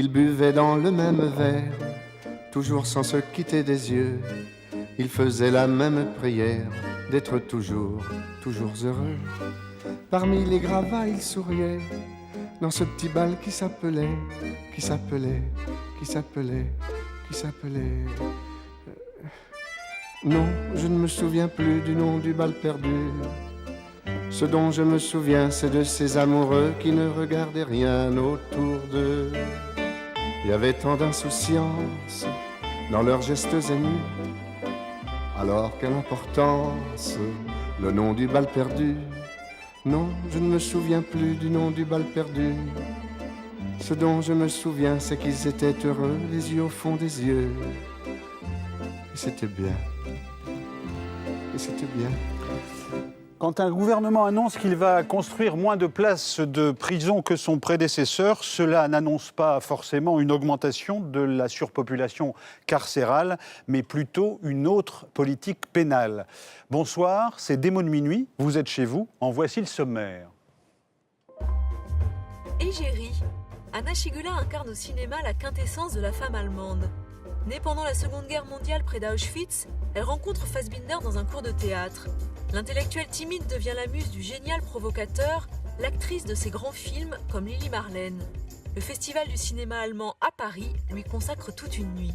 Ils buvaient dans le même verre, toujours sans se quitter des yeux. Ils faisaient la même prière, d'être toujours, toujours heureux. Parmi les gravats, ils souriaient, dans ce petit bal qui s'appelait. Non, je ne me souviens plus du nom du bal perdu. Ce dont je me souviens, c'est de ces amoureux qui ne regardaient rien autour d'eux. Il y avait tant d'insouciance dans leurs gestes émus. Alors quelle importance, le nom du bal perdu. Non, je ne me souviens plus du nom du bal perdu. Ce dont je me souviens, c'est qu'ils étaient heureux, les yeux au fond des yeux. Et c'était bien. Et c'était bien. Quand un gouvernement annonce qu'il va construire moins de places de prison que son prédécesseur, cela n'annonce pas forcément une augmentation de la surpopulation carcérale, mais plutôt une autre politique pénale. Bonsoir, c'est Démon de minuit, vous êtes chez vous, en voici le sommaire. Égérie. Anna Schygulla incarne au cinéma la quintessence de la femme allemande. Née pendant la Seconde Guerre mondiale près d'Auschwitz, elle rencontre Fassbinder dans un cours de théâtre. L'intellectuelle timide devient la muse du génial provocateur, l'actrice de ses grands films comme Lili Marlène. Le Festival du cinéma allemand à Paris lui consacre toute une nuit.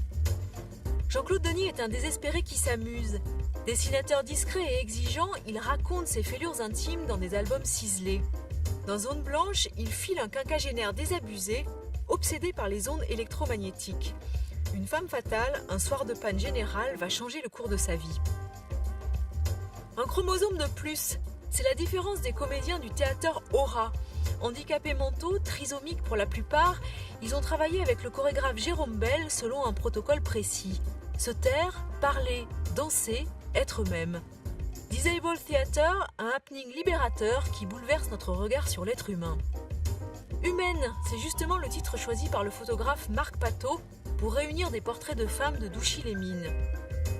Jean-Claude Denis est un désespéré qui s'amuse. Dessinateur discret et exigeant, il raconte ses fêlures intimes dans des albums ciselés. Dans Zone Blanche, il file un quinquagénaire désabusé, obsédé par les ondes électromagnétiques. Une femme fatale, un soir de panne générale, va changer le cours de sa vie. Un chromosome de plus, c'est la différence des comédiens du théâtre Aura. Handicapés mentaux, trisomiques pour la plupart, ils ont travaillé avec le chorégraphe Jérôme Bel selon un protocole précis. Se taire, parler, danser, être eux-mêmes. Disable Theater, un happening libérateur qui bouleverse notre regard sur l'être humain. Humaine, c'est justement le titre choisi par le photographe Marc Pateau pour réunir des portraits de femmes de Douchy-les-Mines.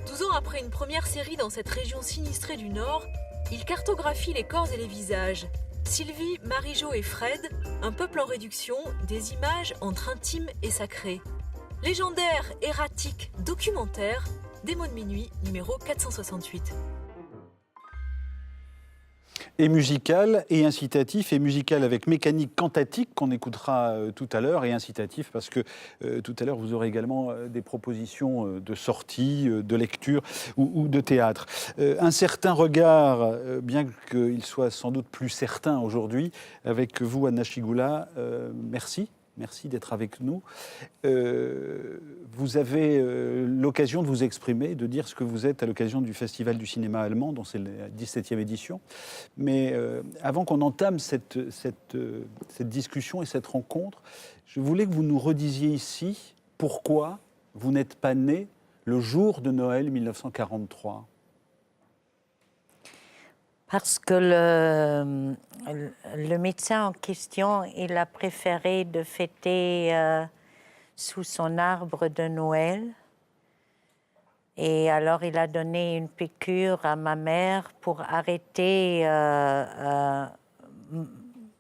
12 ans après une première série dans cette région sinistrée du Nord, il cartographie les corps et les visages. Sylvie, Marie-Jo et Fred, un peuple en réduction, des images entre intime et sacré. Légendaire, erratique, documentaire, Démon de minuit, numéro 468. Et musical et incitatif, et musical avec mécanique cantatique qu'on écoutera tout à l'heure, et incitatif parce que tout à l'heure vous aurez également des propositions de sortie, de lecture ou de théâtre. Un certain regard, bien qu'il soit sans doute plus certain aujourd'hui, avec vous Anna Schygulla, merci. Merci d'être avec nous. Vous avez l'occasion de vous exprimer, de dire ce que vous êtes à l'occasion du Festival du cinéma allemand, dont c'est la 17e édition. Mais avant qu'on entame cette discussion et cette rencontre, je voulais que vous nous redisiez ici pourquoi vous n'êtes pas né le jour de Noël 1943. Parce que le médecin en question, il a préféré de fêter sous son arbre de Noël. Et alors, il a donné une piqûre à ma mère pour arrêter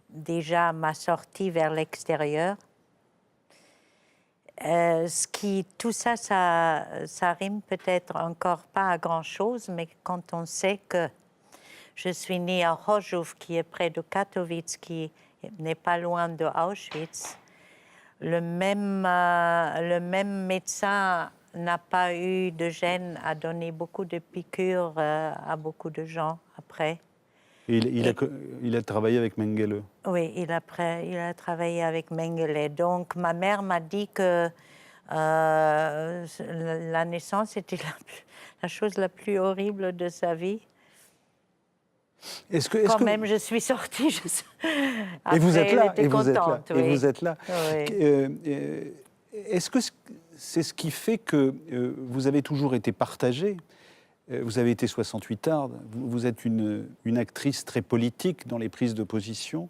déjà ma sortie vers l'extérieur. Tout ça, ça rime peut-être encore pas à grand-chose, mais quand on sait que je suis née à Chorzów, qui est près de Katowice, qui n'est pas loin de Auschwitz. Le même médecin n'a pas eu de gêne à donner beaucoup de piqûres à beaucoup de gens après. Il a travaillé avec Mengele. Oui, il a travaillé avec Mengele. Donc, ma mère m'a dit que la naissance était la chose la plus horrible de sa vie. Quand même, je suis sortie. Après, et vous êtes là, elle était contente, oui. Et vous êtes là. Oui. Est-ce que c'est ce qui fait que vous avez toujours été partagée? Vous avez été 68arde, vous êtes une actrice très politique dans les prises de position.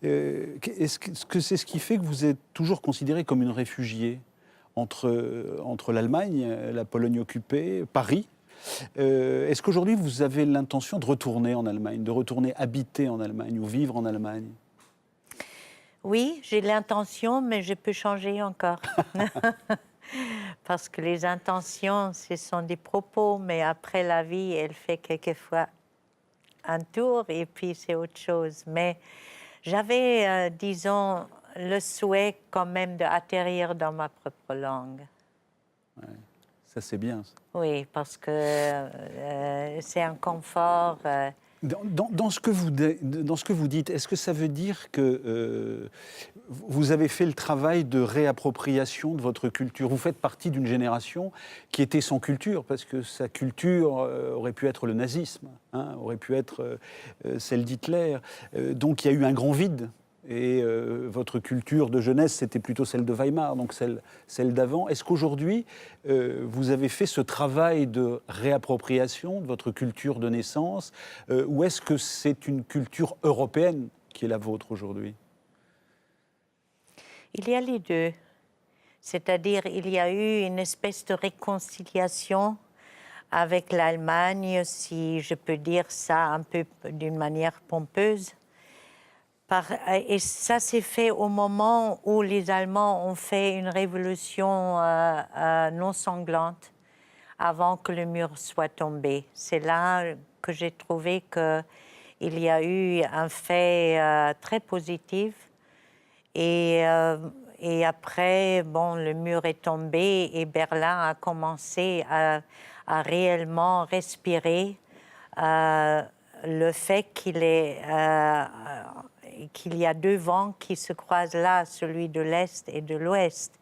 Est-ce que c'est ce qui fait que vous êtes toujours considérée comme une réfugiée entre l'Allemagne, la Pologne occupée, Paris? Est-ce qu'aujourd'hui, vous avez l'intention de retourner en Allemagne, de retourner habiter en Allemagne ou vivre en Allemagne? Oui, j'ai l'intention, mais je peux changer encore. Parce que les intentions, ce sont des propos, mais après la vie, elle fait quelquefois un tour et puis c'est autre chose. Mais j'avais, disons, le souhait quand même d'atterrir dans ma propre langue. Ça, c'est bien. Ça. Oui, parce que c'est un confort. Dans ce que vous dites, est-ce que ça veut dire que vous avez fait le travail de réappropriation de votre culture? Vous faites partie d'une génération qui était sans culture, parce que sa culture aurait pu être le nazisme, hein, aurait pu être celle d'Hitler. Donc il y a eu un grand vide. Et votre culture de jeunesse, c'était plutôt celle de Weimar, donc celle d'avant. Est-ce qu'aujourd'hui, vous avez fait ce travail de réappropriation de votre culture de naissance, ou est-ce que c'est une culture européenne qui est la vôtre aujourd'hui? Il y a les deux. C'est-à-dire, il y a eu une espèce de réconciliation avec l'Allemagne, si je peux dire ça un peu d'une manière pompeuse. Et ça s'est fait au moment où les Allemands ont fait une révolution non sanglante avant que le mur soit tombé. C'est là que j'ai trouvé qu'il y a eu un fait très positif. Et après, bon, le mur est tombé et Berlin a commencé à réellement respirer le fait qu'il y a deux vents qui se croisent là, celui de l'Est et de l'Ouest.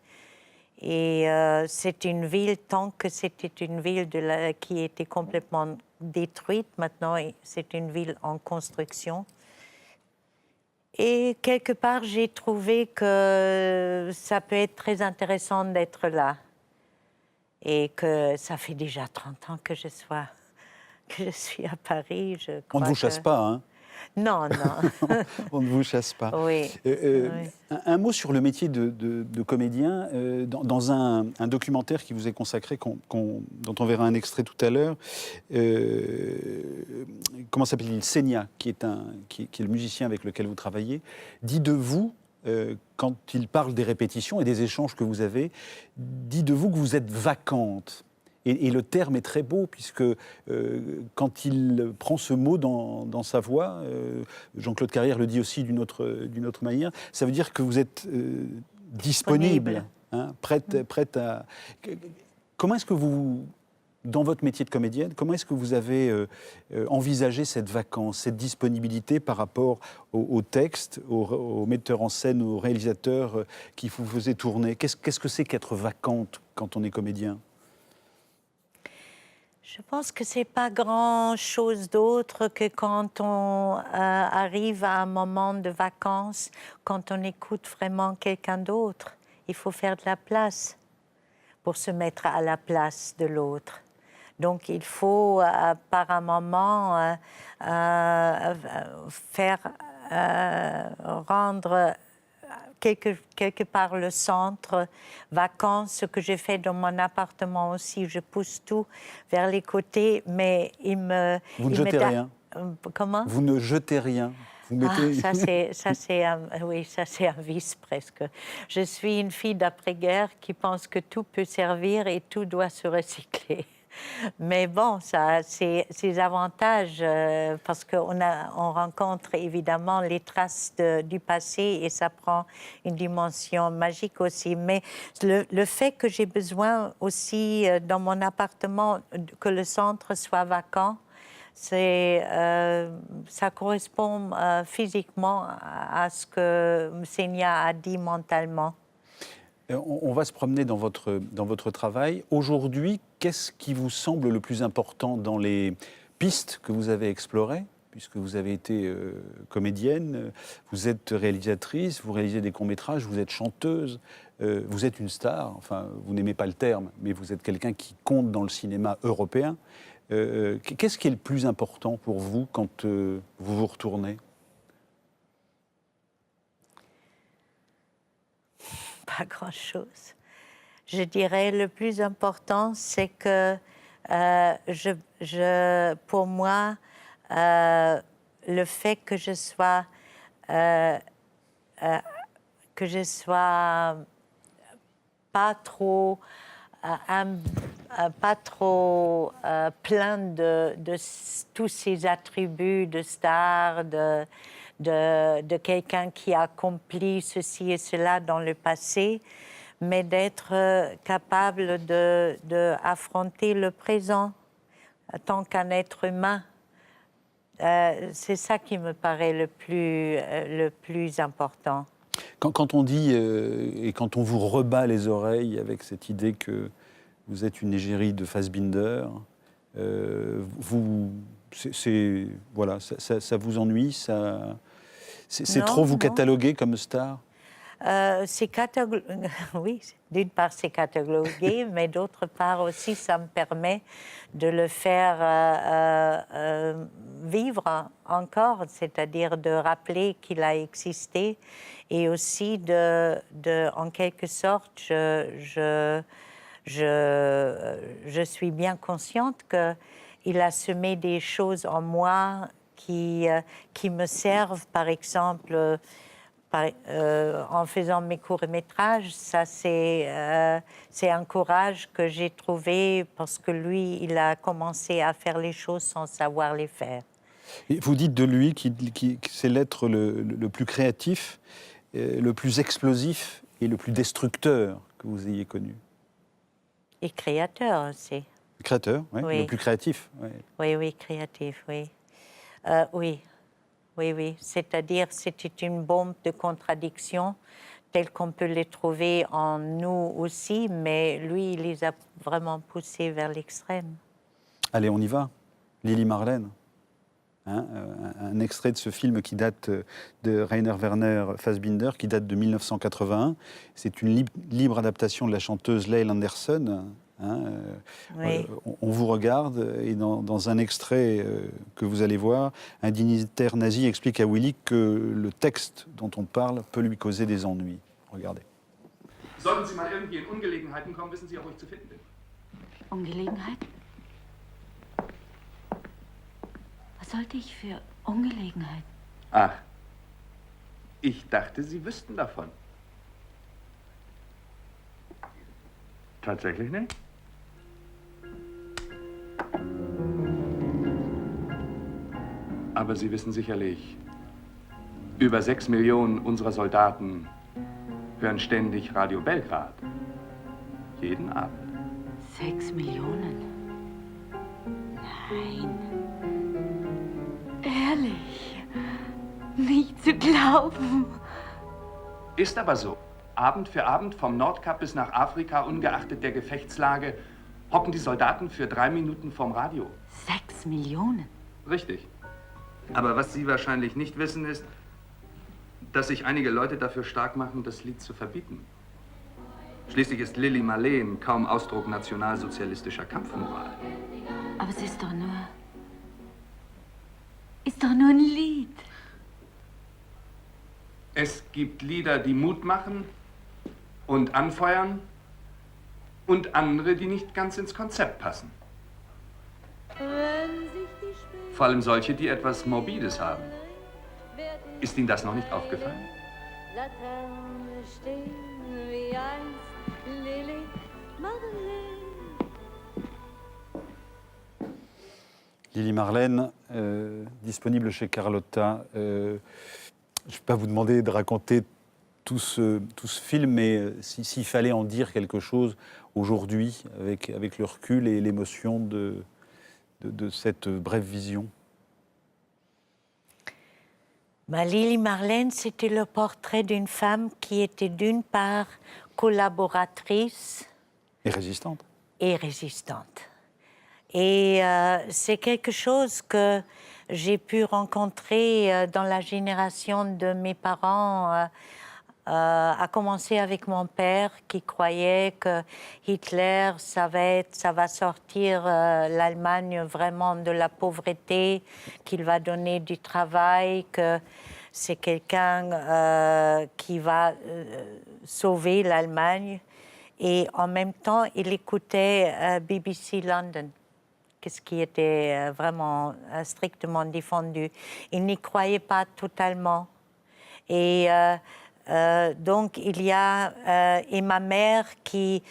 Et c'est une ville, tant que c'était une ville qui était complètement détruite, maintenant c'est une ville en construction. Et quelque part, j'ai trouvé que ça peut être très intéressant d'être là. Et que ça fait déjà 30 ans que je suis à Paris. On ne vous chasse pas, hein? Non, non. On ne vous chasse pas. Oui. Un mot sur le métier de comédien. Dans un documentaire qui vous est consacré, dont on verra un extrait tout à l'heure, comment s'appelle-t-il? Senia, qui est le musicien avec lequel vous travaillez, dit de vous, quand il parle des répétitions et des échanges que vous avez, dit de vous que vous êtes vacante. Et le terme est très beau, puisque quand il prend ce mot dans sa voix, Jean-Claude Carrière le dit aussi d'une autre manière, ça veut dire que vous êtes disponible, hein, prête à... Comment est-ce que vous, dans votre métier de comédienne, comment est-ce que vous avez envisagé cette vacance, cette disponibilité par rapport au texte, aux metteurs en scène, aux réalisateurs qui vous faisaient tourner? Qu'est-ce que c'est qu'être vacante quand on est comédien? Je pense que c'est pas grand-chose d'autre que quand on arrive à un moment de vacances, quand on écoute vraiment quelqu'un d'autre. Il faut faire de la place pour se mettre à la place de l'autre. Donc il faut par un moment rendre quelque part le centre, vacances, ce que j'ai fait dans mon appartement aussi, je pousse tout vers les côtés, mais Vous ne jetez rien. Comment? Vous ne jetez rien. Vous mettez... ça c'est un vice presque. Je suis une fille d'après-guerre qui pense que tout peut servir et tout doit se recycler. Mais bon, ça, c'est ses avantages parce qu'on rencontre évidemment les traces du passé et ça prend une dimension magique aussi. Mais le fait que j'ai besoin aussi dans mon appartement que le centre soit vacant, ça correspond physiquement à ce que Senia a dit mentalement. On va se promener dans votre travail. Aujourd'hui, qu'est-ce qui vous semble le plus important dans les pistes que vous avez explorées, puisque vous avez été comédienne, vous êtes réalisatrice, vous réalisez des courts-métrages, vous êtes chanteuse, vous êtes une star, enfin, vous n'aimez pas le terme, mais vous êtes quelqu'un qui compte dans le cinéma européen. Qu'est-ce qui est le plus important pour vous quand vous vous retournez ? Pas grand-chose. Je dirais le plus important, c'est que pour moi, le fait que je sois que je sois pas trop, plein de tous ces attributs de star, de quelqu'un qui a accompli ceci et cela dans le passé, mais d'être capable d'affronter le présent en tant qu'un être humain. C'est ça qui me paraît le plus important. Quand on dit, et quand on vous rebat les oreilles avec cette idée que vous êtes une égérie de Fassbinder, voilà, ça vous ennuie, c'est trop vous cataloguer comme star? Oui, d'une part c'est catalogué, mais d'autre part aussi ça me permet de le faire vivre encore, c'est-à-dire de rappeler qu'il a existé et aussi en quelque sorte, je suis bien consciente qu'il a semé des choses en moi qui me servent, par exemple. En faisant mes courts-métrages, ça c'est un courage que j'ai trouvé parce que lui, il a commencé à faire les choses sans savoir les faire. Et vous dites de lui que c'est l'être le plus créatif, le plus explosif et le plus destructeur que vous ayez connu. Et créateur aussi. Créateur, ouais, oui. Le plus créatif. Ouais. Oui, créatif, oui. Oui, c'est-à-dire c'était une bombe de contradictions telles qu'on peut les trouver en nous aussi, mais lui, il les a vraiment poussées vers l'extrême. Allez, on y va. Lili Marlène. Un extrait de ce film qui date de Rainer Werner Fassbinder, qui date de 1981. C'est une libre adaptation de la chanteuse Leila Anderson. Oui. On vous regarde et dans un extrait que vous allez voir, un dignitaire nazi explique à Willy que le texte dont on parle peut lui causer des ennuis. Regardez. Sollten Sie mal irgendwie in Ungelegenheiten kommen, wissen Sie auch, wo ich zu finden bin. Ungelegenheit? Was sollte ich für Ungelegenheit? Ach, ich dachte, Sie wüssten davon. Tatsächlich nicht? Aber Sie wissen sicherlich, über 6 Millionen unserer Soldaten hören ständig Radio Belgrad. Jeden Abend. 6 Millionen? Nein. Ehrlich? Nicht zu glauben. Ist aber so. Abend für Abend vom Nordkap bis nach Afrika, ungeachtet der Gefechtslage, hocken die Soldaten für 3 Minuten vorm Radio. 6 Millionen? Richtig. Aber was Sie wahrscheinlich nicht wissen, ist, dass sich einige Leute dafür stark machen, das Lied zu verbieten. Schließlich ist Lili Marleen kaum Ausdruck nationalsozialistischer Kampfmoral. Aber es ist doch nur ein Lied. Es gibt Lieder, die Mut machen und anfeuern und andere, die nicht ganz ins Konzept passen. Vor allem solche, die etwas Morbides haben. Ist Ihnen das noch nicht aufgefallen? Laternen stehen wie einst Lili Marleen. Lili Marlène, disponible chez Carlotta. Je ne vais pas vous demander de raconter tout ce film, mais s'il fallait en dire quelque chose aujourd'hui, avec le recul et l'émotion de cette brève vision. Lili Marlène, c'était le portrait d'une femme qui était d'une part collaboratrice Et résistante. Et résistante. Et c'est quelque chose que j'ai pu rencontrer dans la génération de mes parents, à commencer avec mon père qui croyait que Hitler, ça va sortir l'Allemagne vraiment de la pauvreté, qu'il va donner du travail, que c'est quelqu'un qui va sauver l'Allemagne. Et en même temps, il écoutait BBC London, ce qui était vraiment strictement défendu. Il n'y croyait pas totalement. Et Donc il y a et ma mère qui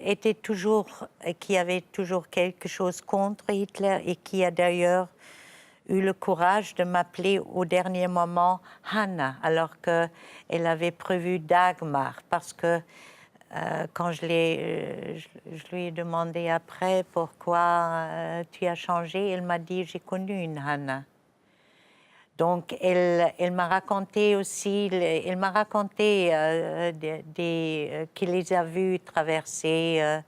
était toujours, qui avait toujours quelque chose contre Hitler et qui a d'ailleurs eu le courage de m'appeler au dernier moment Hanna, alors qu'elle avait prévu Dagmar, parce que quand je lui ai demandé après pourquoi tu as changé, elle m'a dit j'ai connu une Hanna. Donc elle m'a raconté aussi, qu'il les a vus traverser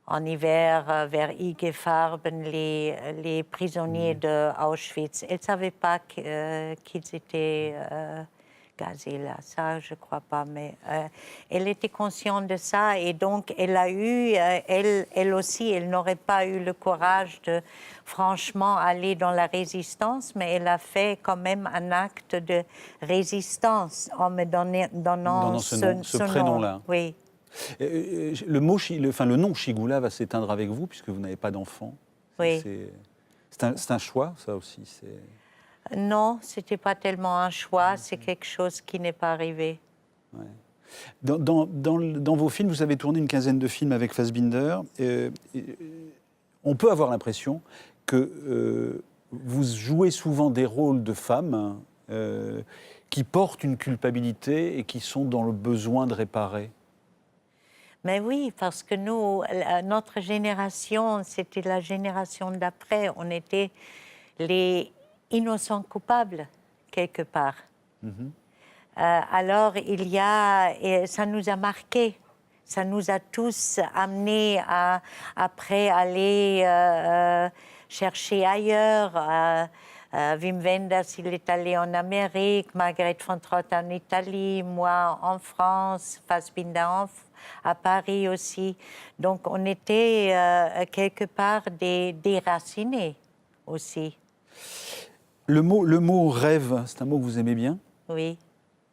en hiver vers Igefarben les prisonniers de Auschwitz. Elle ne savait pas qu'ils étaient gazés là, ça je ne crois pas, mais elle était consciente de ça et donc elle a eu, elle aussi, elle n'aurait pas eu le courage de franchement aller dans la résistance, mais elle a fait quand même un acte de résistance en me donnant ce prénom-là. Oui. Le nom Chigula va s'éteindre avec vous, puisque vous n'avez pas d'enfant. Oui. C'est un choix, ça aussi. Non, ce n'était pas tellement un choix, c'est quelque chose qui n'est pas arrivé. Ouais. Dans vos films, vous avez tourné une quinzaine de films avec Fassbinder. On peut avoir l'impression que vous jouez souvent des rôles de femmes qui portent une culpabilité et qui sont dans le besoin de réparer. Mais oui, parce que nous, notre génération, c'était la génération d'après, on était les innocents coupables, quelque part. Alors, et ça nous a marqués. Ça nous a tous amenés à, après, aller chercher ailleurs. Wim Wenders, il est allé en Amérique, Margaret von Trott en Italie, moi en France, Fassbinder à Paris aussi. Donc, on était quelque part des déracinés aussi. Le mot rêve, c'est un mot que vous aimez bien ? Oui.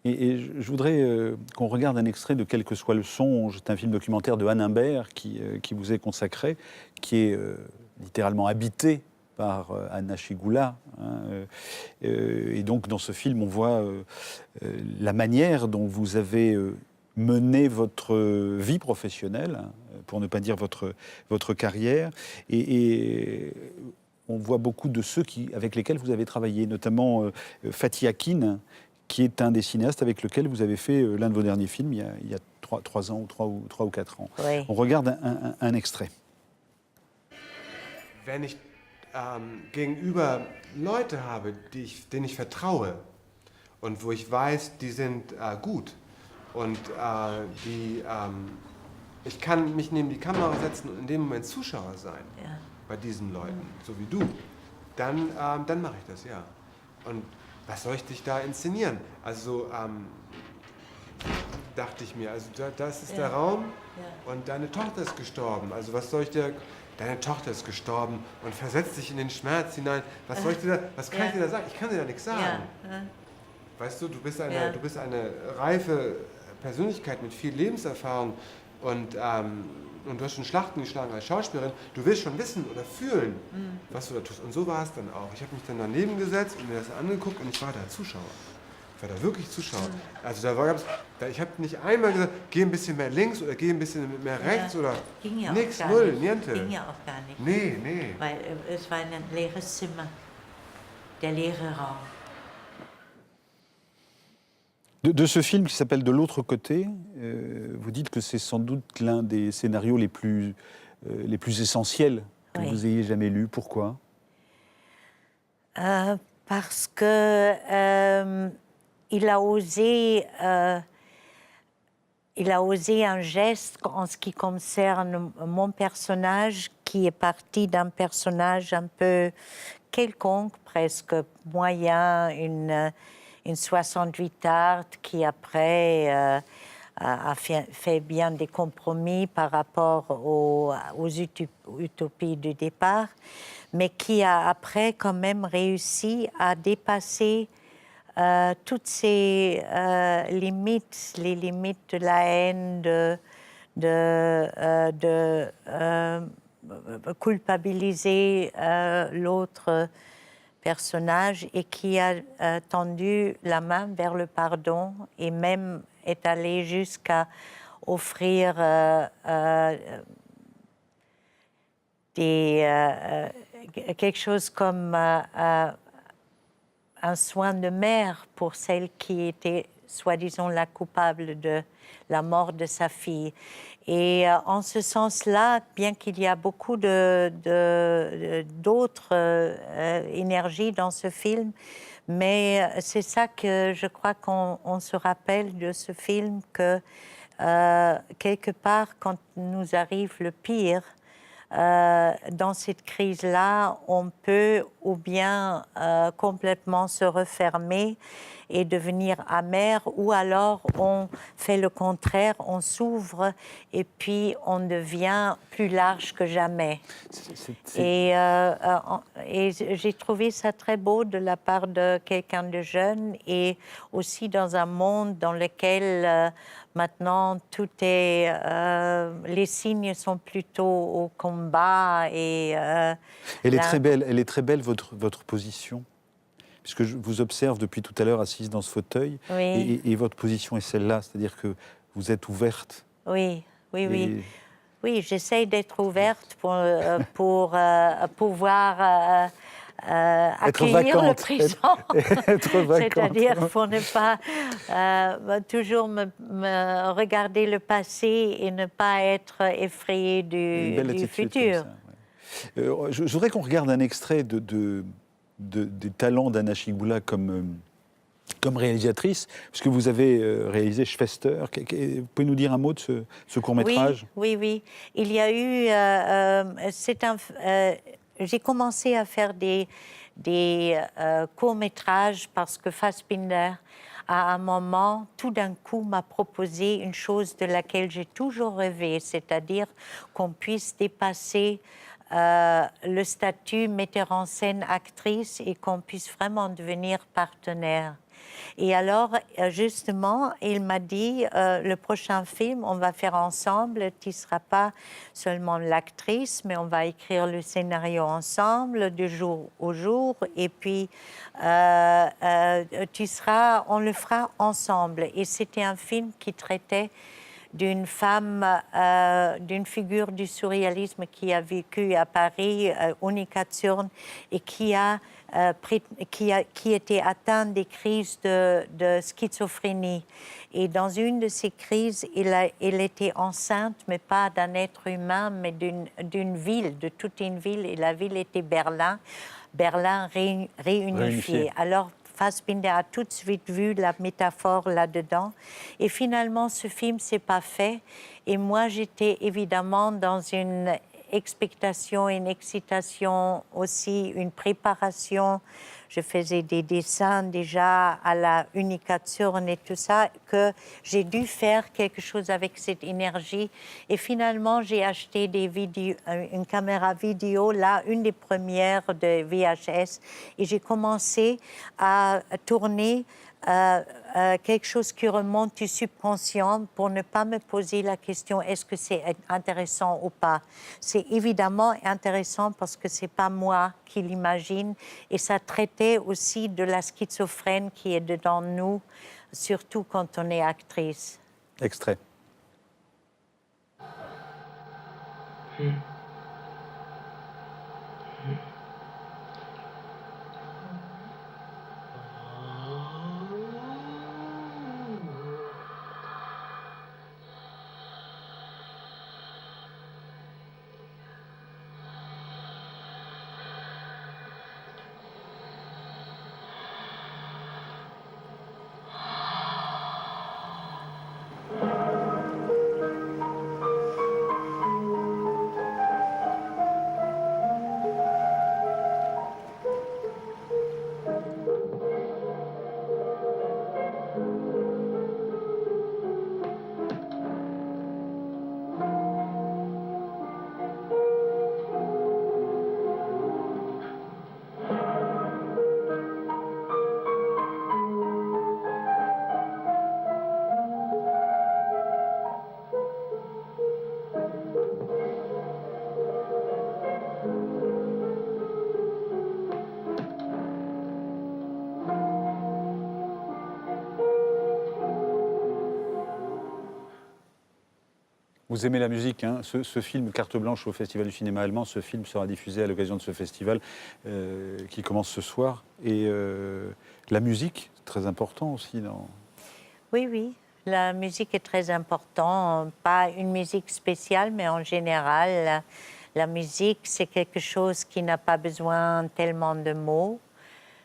Et je voudrais qu'on regarde un extrait de Quel que soit le songe. C'est un film documentaire de Anne Imbert qui vous est consacré, qui est littéralement habité par Anna Schygulla. Et donc, dans ce film, on voit la manière dont vous avez mené votre vie professionnelle, pour ne pas dire votre carrière. Et on voit beaucoup de ceux avec lesquels vous avez travaillé, notamment Fatih Akin, qui est un des cinéastes avec lequel vous avez fait l'un de vos derniers films il y a 3 ans, 3 ou 4 ans. Oui. On regarde un extrait. Wenn ich gegenüber Leute habe, denen ich vertraue und wo ich weiß, die sind gut und ich kann mich neben die Kamera setzen und in dem Moment Zuschauer sein, ja, bei diesen Leuten, so wie du, dann mache ich das, ja. Und was soll ich dich da inszenieren? Also dachte ich mir, also das ist der Raum und deine Tochter ist gestorben. Also was soll ich dir... Deine Tochter ist gestorben und versetzt dich in den Schmerz hinein. Was soll ich dir da, was kann ich dir da sagen? Ich kann dir da nichts sagen. Ja. Weißt du, du bist eine reife Persönlichkeit mit viel Lebenserfahrung und du hast schon Schlachten geschlagen als Schauspielerin. Du willst schon wissen oder fühlen, was du da tust. Und so war es dann auch. Ich habe mich dann daneben gesetzt und mir das angeguckt und ich war da Zuschauer. Ich war da wirklich Zuschauer. Also ich habe nicht einmal gesagt, geh ein bisschen mehr links oder geh ein bisschen mehr rechts oder nichts, null, niente. Ging ja auch gar nicht. Nee. Weil es war ein leeres Zimmer, der leere Raum. De ce film qui s'appelle De l'autre côté, vous dites que c'est sans doute l'un des scénarios les plus essentiels que vous ayez jamais lu. Pourquoi ? Parce que il a osé un geste en ce qui concerne mon personnage, qui est parti d'un personnage un peu quelconque, presque moyen, une 68arde qui après a fait bien des compromis par rapport aux utopies du départ, mais qui a après quand même réussi à dépasser toutes ces limites, les limites de la haine, de culpabiliser l'autre personnage et qui a tendu la main vers le pardon et même est allé jusqu'à offrir quelque chose comme un soin de mère pour celle qui était soi-disant la coupable de la mort de sa fille. Et en ce sens-là, bien qu'il y a beaucoup d'autres énergies dans ce film, mais c'est ça que je crois qu'on se rappelle de ce film, que quelque part, quand nous arrive le pire, dans cette crise-là, on peut ou bien complètement se refermer et devenir amer, ou alors on fait le contraire, on s'ouvre et puis on devient plus large que jamais. Et j'ai trouvé ça très beau de la part de quelqu'un de jeune, et aussi dans un monde dans lequel maintenant tout est... les signes sont plutôt au combat et... elle est très belle votre position, puisque je vous observe depuis tout à l'heure assise dans ce fauteuil, oui. et votre position est celle-là, c'est-à-dire que vous êtes ouverte. Oui, j'essaye d'être ouverte pour pouvoir accueillir le présent. Être vacante. C'est-à-dire pour ne pas toujours me regarder le passé et ne pas être effrayée du futur. Ça, ouais. Je voudrais qu'on regarde un extrait des talents d'Anna Schygulla comme réalisatrice, puisque vous avez réalisé Schwester. Vous pouvez nous dire un mot de ce court-métrage ? Oui. Il y a eu... j'ai commencé à faire des courts-métrages parce que Fassbinder, à un moment, tout d'un coup, m'a proposé une chose de laquelle j'ai toujours rêvé, c'est-à-dire qu'on puisse dépasser le statut metteur en scène actrice et qu'on puisse vraiment devenir partenaire. Et alors, justement, il m'a dit, le prochain film, on va faire ensemble, tu ne seras pas seulement l'actrice, mais on va écrire le scénario ensemble, du jour au jour, et puis on le fera ensemble. Et c'était un film qui traitait d'une femme, d'une figure du surréalisme qui a vécu à Paris, Unica Zürn, et qui était atteinte des crises de schizophrénie. Et dans une de ces crises, elle était enceinte, mais pas d'un être humain, mais d'une ville, de toute une ville, et la ville était Berlin réunifiée. Alors, Fassbinder a tout de suite vu la métaphore là-dedans. Et finalement, ce film ne s'est pas fait. Et moi, j'étais évidemment dans une expectation, une excitation aussi, une préparation. Je faisais des dessins déjà à la Unica Zürn et tout ça, que j'ai dû faire quelque chose avec cette énergie. Et finalement, j'ai acheté une caméra vidéo, là, une des premières de VHS, et j'ai commencé à tourner quelque chose qui remonte du subconscient pour ne pas me poser la question est-ce que c'est intéressant ou pas. C'est évidemment intéressant parce que c'est pas moi qui l'imagine, et ça traitait aussi de la schizophrène qui est dedans nous, surtout quand on est actrice. Extrait. Vous aimez la musique, hein. Ce film, Carte blanche au Festival du cinéma allemand, ce film sera diffusé à l'occasion de ce festival qui commence ce soir. Et la musique, très important aussi. Oui, oui. La musique est très importante. Pas une musique spéciale, mais en général, la musique, c'est quelque chose qui n'a pas besoin tellement de mots,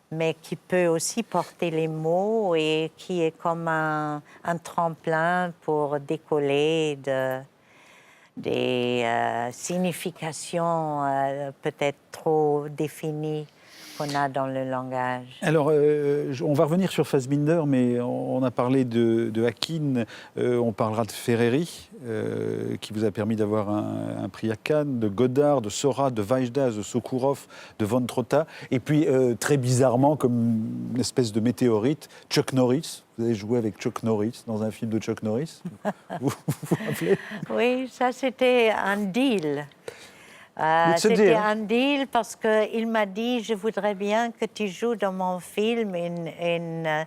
mais qui peut aussi porter les mots et qui est comme un tremplin pour décoller des significations peut-être trop définies qu'on a dans le langage. Alors, on va revenir sur Fassbinder, mais on a parlé de Hakim, on parlera de Ferreri, qui vous a permis d'avoir un prix à Cannes, de Godard, de Seurat, de Vajda, de Sokourov, de Von Trotta, et puis, très bizarrement, comme une espèce de météorite, Chuck Norris. Vous avez joué avec Chuck Norris dans un film de Chuck Norris. Vous vous rappelez? Oui, ça c'était un deal. C'était un deal parce qu'il m'a dit, je voudrais bien que tu joues dans mon film une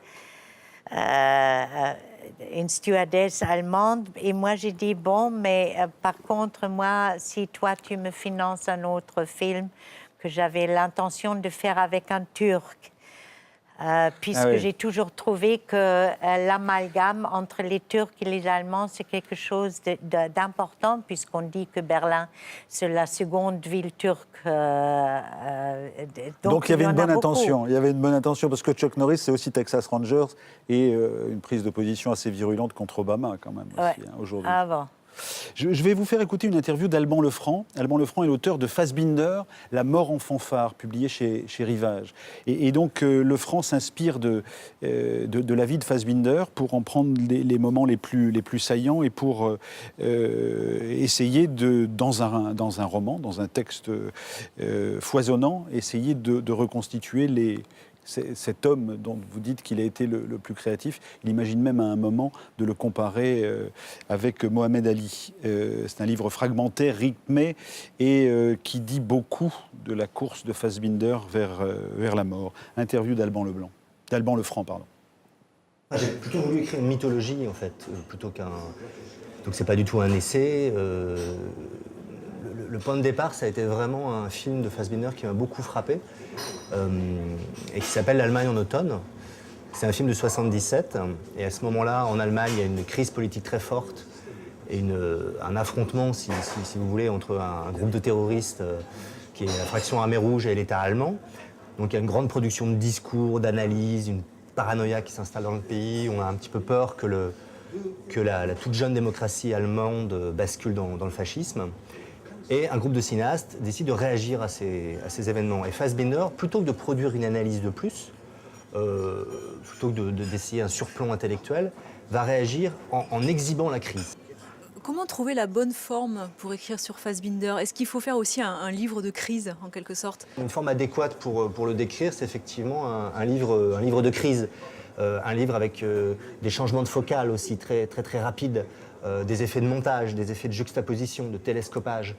stewardess allemande. Et moi, j'ai dit, bon, mais par contre, moi, si toi, tu me finances un autre film que j'avais l'intention de faire avec un Turc, puisque j'ai toujours trouvé que l'amalgame entre les Turcs et les Allemands, c'est quelque chose d'important, puisqu'on dit que Berlin, c'est la seconde ville turque. Donc il y avait une bonne intention. Il y avait une bonne intention, parce que Chuck Norris, c'est aussi Texas Rangers et une prise de position assez virulente contre Obama, quand même, aussi, aujourd'hui. Ah bon. Je vais vous faire écouter une interview d'Alban Lefranc. Alban Lefranc est l'auteur de Fassbinder, La mort en fanfare, publié chez Rivage. Et donc Lefranc s'inspire de la vie de Fassbinder pour en prendre les moments les plus saillants et pour essayer dans un roman, dans un texte foisonnant, essayer de reconstituer cet homme dont vous dites qu'il a été le plus créatif. Il imagine même à un moment de le comparer avec Mohamed Ali. C'est un livre fragmentaire, rythmé, et qui dit beaucoup de la course de Fassbinder vers la mort. Interview d'Alban Lefranc. J'ai plutôt voulu écrire une mythologie, en fait, plutôt qu'un... Donc c'est pas du tout un essai. Le point de départ, ça a été vraiment un film de Fassbinder qui m'a beaucoup frappé, et qui s'appelle L'Allemagne en automne. C'est un film de 1977, et à ce moment-là, en Allemagne, il y a une crise politique très forte, et un affrontement, si vous voulez, entre un groupe de terroristes qui est la fraction Armée Rouge et l'État allemand. Donc il y a une grande production de discours, d'analyse, une paranoïa qui s'installe dans le pays. On a un petit peu peur que la toute jeune démocratie allemande bascule dans le fascisme. Et un groupe de cinéastes décide de réagir à ces événements. Et Fassbinder, plutôt que de produire une analyse de plus, plutôt que d'essayer un surplomb intellectuel, va réagir en exhibant la crise. Comment trouver la bonne forme pour écrire sur Fassbinder? Est-ce qu'il faut faire aussi un livre de crise, en quelque sorte? Une forme adéquate pour le décrire, c'est effectivement un livre de crise. Un livre avec des changements de focale aussi très rapides, des effets de montage, des effets de juxtaposition, de télescopage.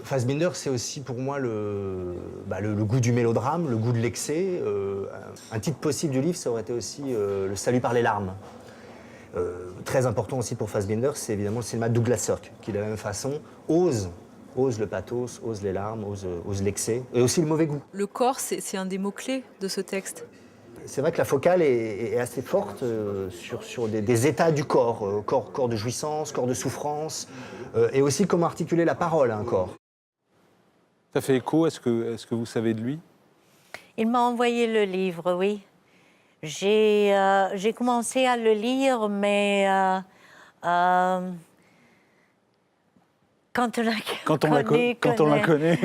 Fassbinder, c'est aussi pour moi le goût du mélodrame, le goût de l'excès. Un titre possible du livre, ça aurait été aussi Le salut par les larmes. Très important aussi pour Fassbinder, c'est évidemment le cinéma de Douglas Sirk, qui de la même façon ose le pathos, ose les larmes, ose l'excès, et aussi le mauvais goût. Le corps, c'est un des mots-clés de ce texte. C'est vrai que la focale est assez forte sur des états du corps, corps de jouissance, corps de souffrance, et aussi comment articuler la parole à un corps. Ça fait écho, est-ce que vous savez de lui? Il m'a envoyé le livre, oui. J'ai commencé à le lire, mais quand on la connaît,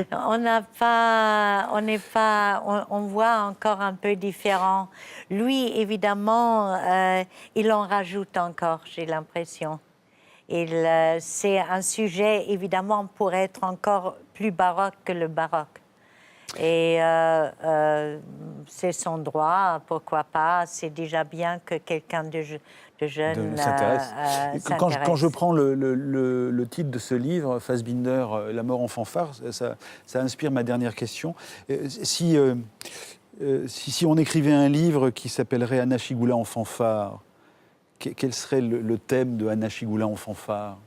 on voit encore un peu différent. Lui, évidemment, il en rajoute encore, j'ai l'impression. C'est un sujet, évidemment, pour être encore plus baroque que le baroque. Et c'est son droit, pourquoi pas. C'est déjà bien que quelqu'un de jeune s'intéresse. Quand je prends le titre de ce livre, Fassbinder, La mort en fanfare, ça inspire ma dernière question. Si on écrivait un livre qui s'appellerait Anna Schygoula en fanfare, quel serait le thème de Anna Chigoula en fanfare?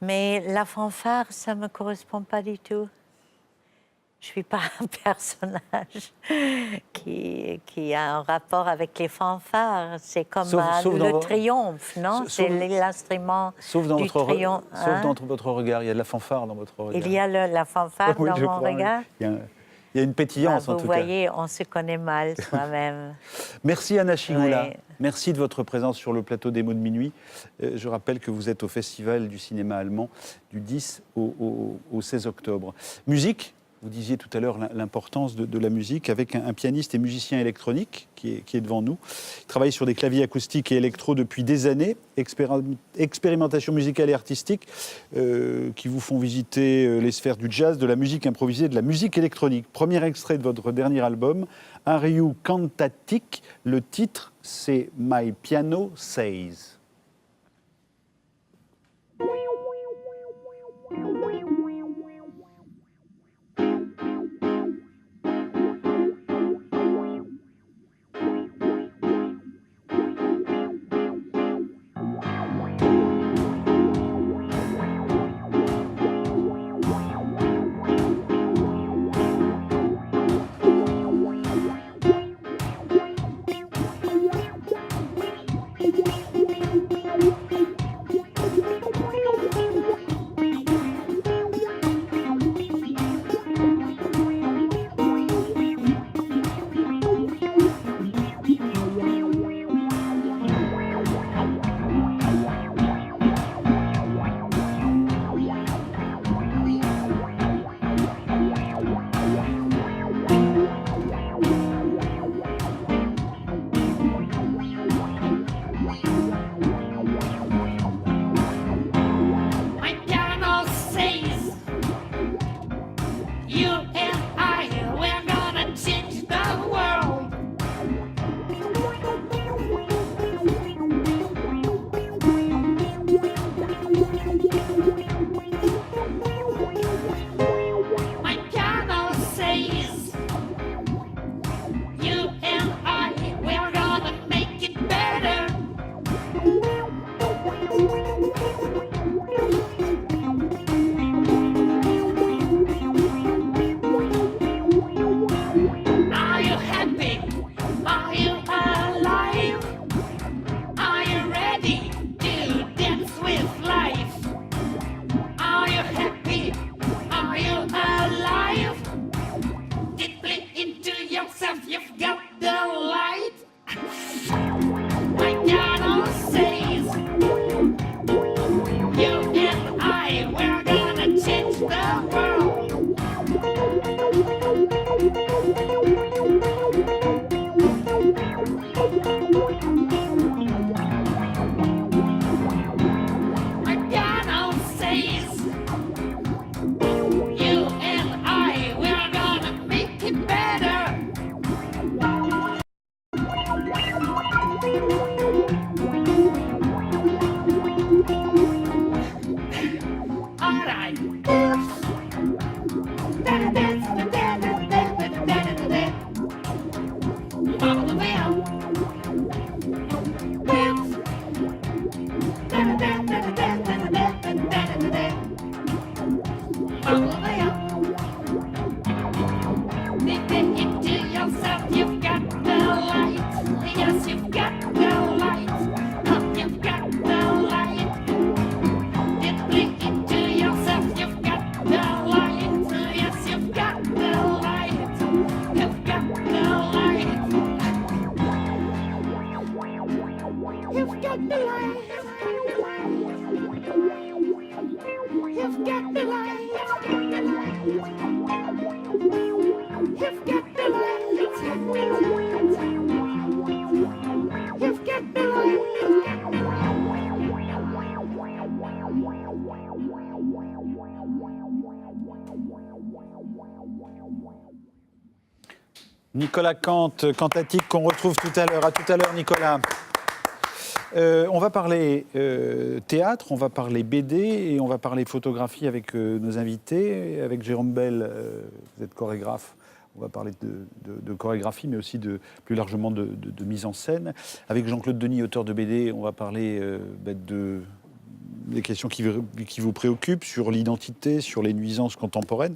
Mais la fanfare, ça ne me correspond pas du tout. Je ne suis pas un personnage qui a un rapport avec les fanfares. C'est comme le triomphe, non? C'est l'instrument du triomphe. Sauf dans votre regard, il y a de la fanfare dans votre regard. Il y a la fanfare dans mon regard? Il y a une pétillance, en tout cas. Vous voyez, on se connaît mal soi-même. Merci Anna Chigoula. Oui. Merci de votre présence sur le plateau des Mots de Minuit. Je rappelle que vous êtes au Festival du cinéma allemand du 10 au 16 octobre. Musique, vous disiez tout à l'heure l'importance de la musique avec un pianiste et musicien électronique qui est devant nous. Il travaille sur des claviers acoustiques et électro depuis des années. Expérimentation musicale et artistique qui vous font visiter les sphères du jazz, de la musique improvisée, de la musique électronique. Premier extrait de votre dernier album, Un Ryu Cantatique. Le titre, c'est My Piano Says. Nicolas Kant, cantatique qu'on retrouve tout à l'heure. À tout à l'heure, Nicolas. On va parler théâtre, on va parler BD et on va parler photographie avec nos invités. Avec Jérôme Bel, vous êtes chorégraphe On va parler de chorégraphie, mais aussi plus largement de mise en scène. Avec Jean-Claude Denis, auteur de BD, on va parler des questions qui vous préoccupent, sur l'identité, sur les nuisances contemporaines.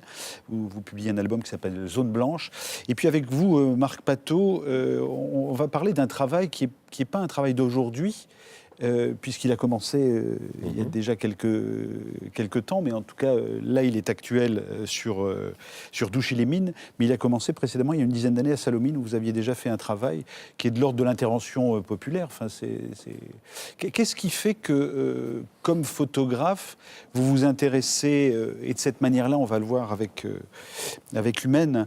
Vous publiez un album qui s'appelle Zone Blanche. Et puis avec vous, Marc Pateau, on va parler d'un travail qui n'est pas un travail d'aujourd'hui, puisqu'il a commencé il y a déjà quelques temps, mais en tout cas, là, il est actuel sur Douchy-les-Mines, mais il a commencé précédemment, il y a une dizaine d'années, à Salomine, où vous aviez déjà fait un travail qui est de l'ordre de l'intervention populaire. Enfin, Qu'est-ce qui fait que, comme photographe, vous vous intéressez, et de cette manière-là, on va le voir avec Humaine,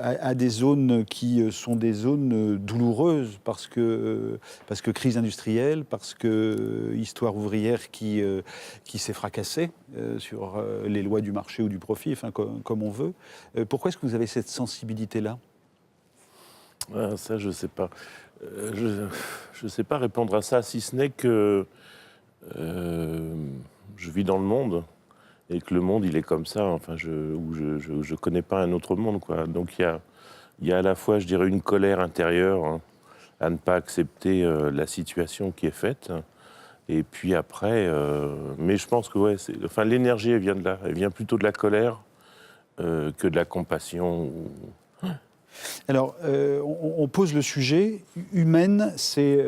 à des zones qui sont des zones douloureuses, parce que crise industrielle, parce que histoire ouvrière qui s'est fracassée sur les lois du marché ou du profit, enfin, comme on veut. Pourquoi est-ce que vous avez cette sensibilité-là ? Ça, je ne sais pas. Je sais pas répondre à ça, si ce n'est que je vis dans le monde, et que le monde, il est comme ça, enfin, je connais pas un autre monde, quoi. Donc il y a à la fois, je dirais, une colère intérieure, hein, à ne pas accepter la situation qui est faite, et puis après, mais je pense que l'énergie, elle vient de là, elle vient plutôt de la colère que de la compassion. Alors, on pose le sujet. Humaine, c'est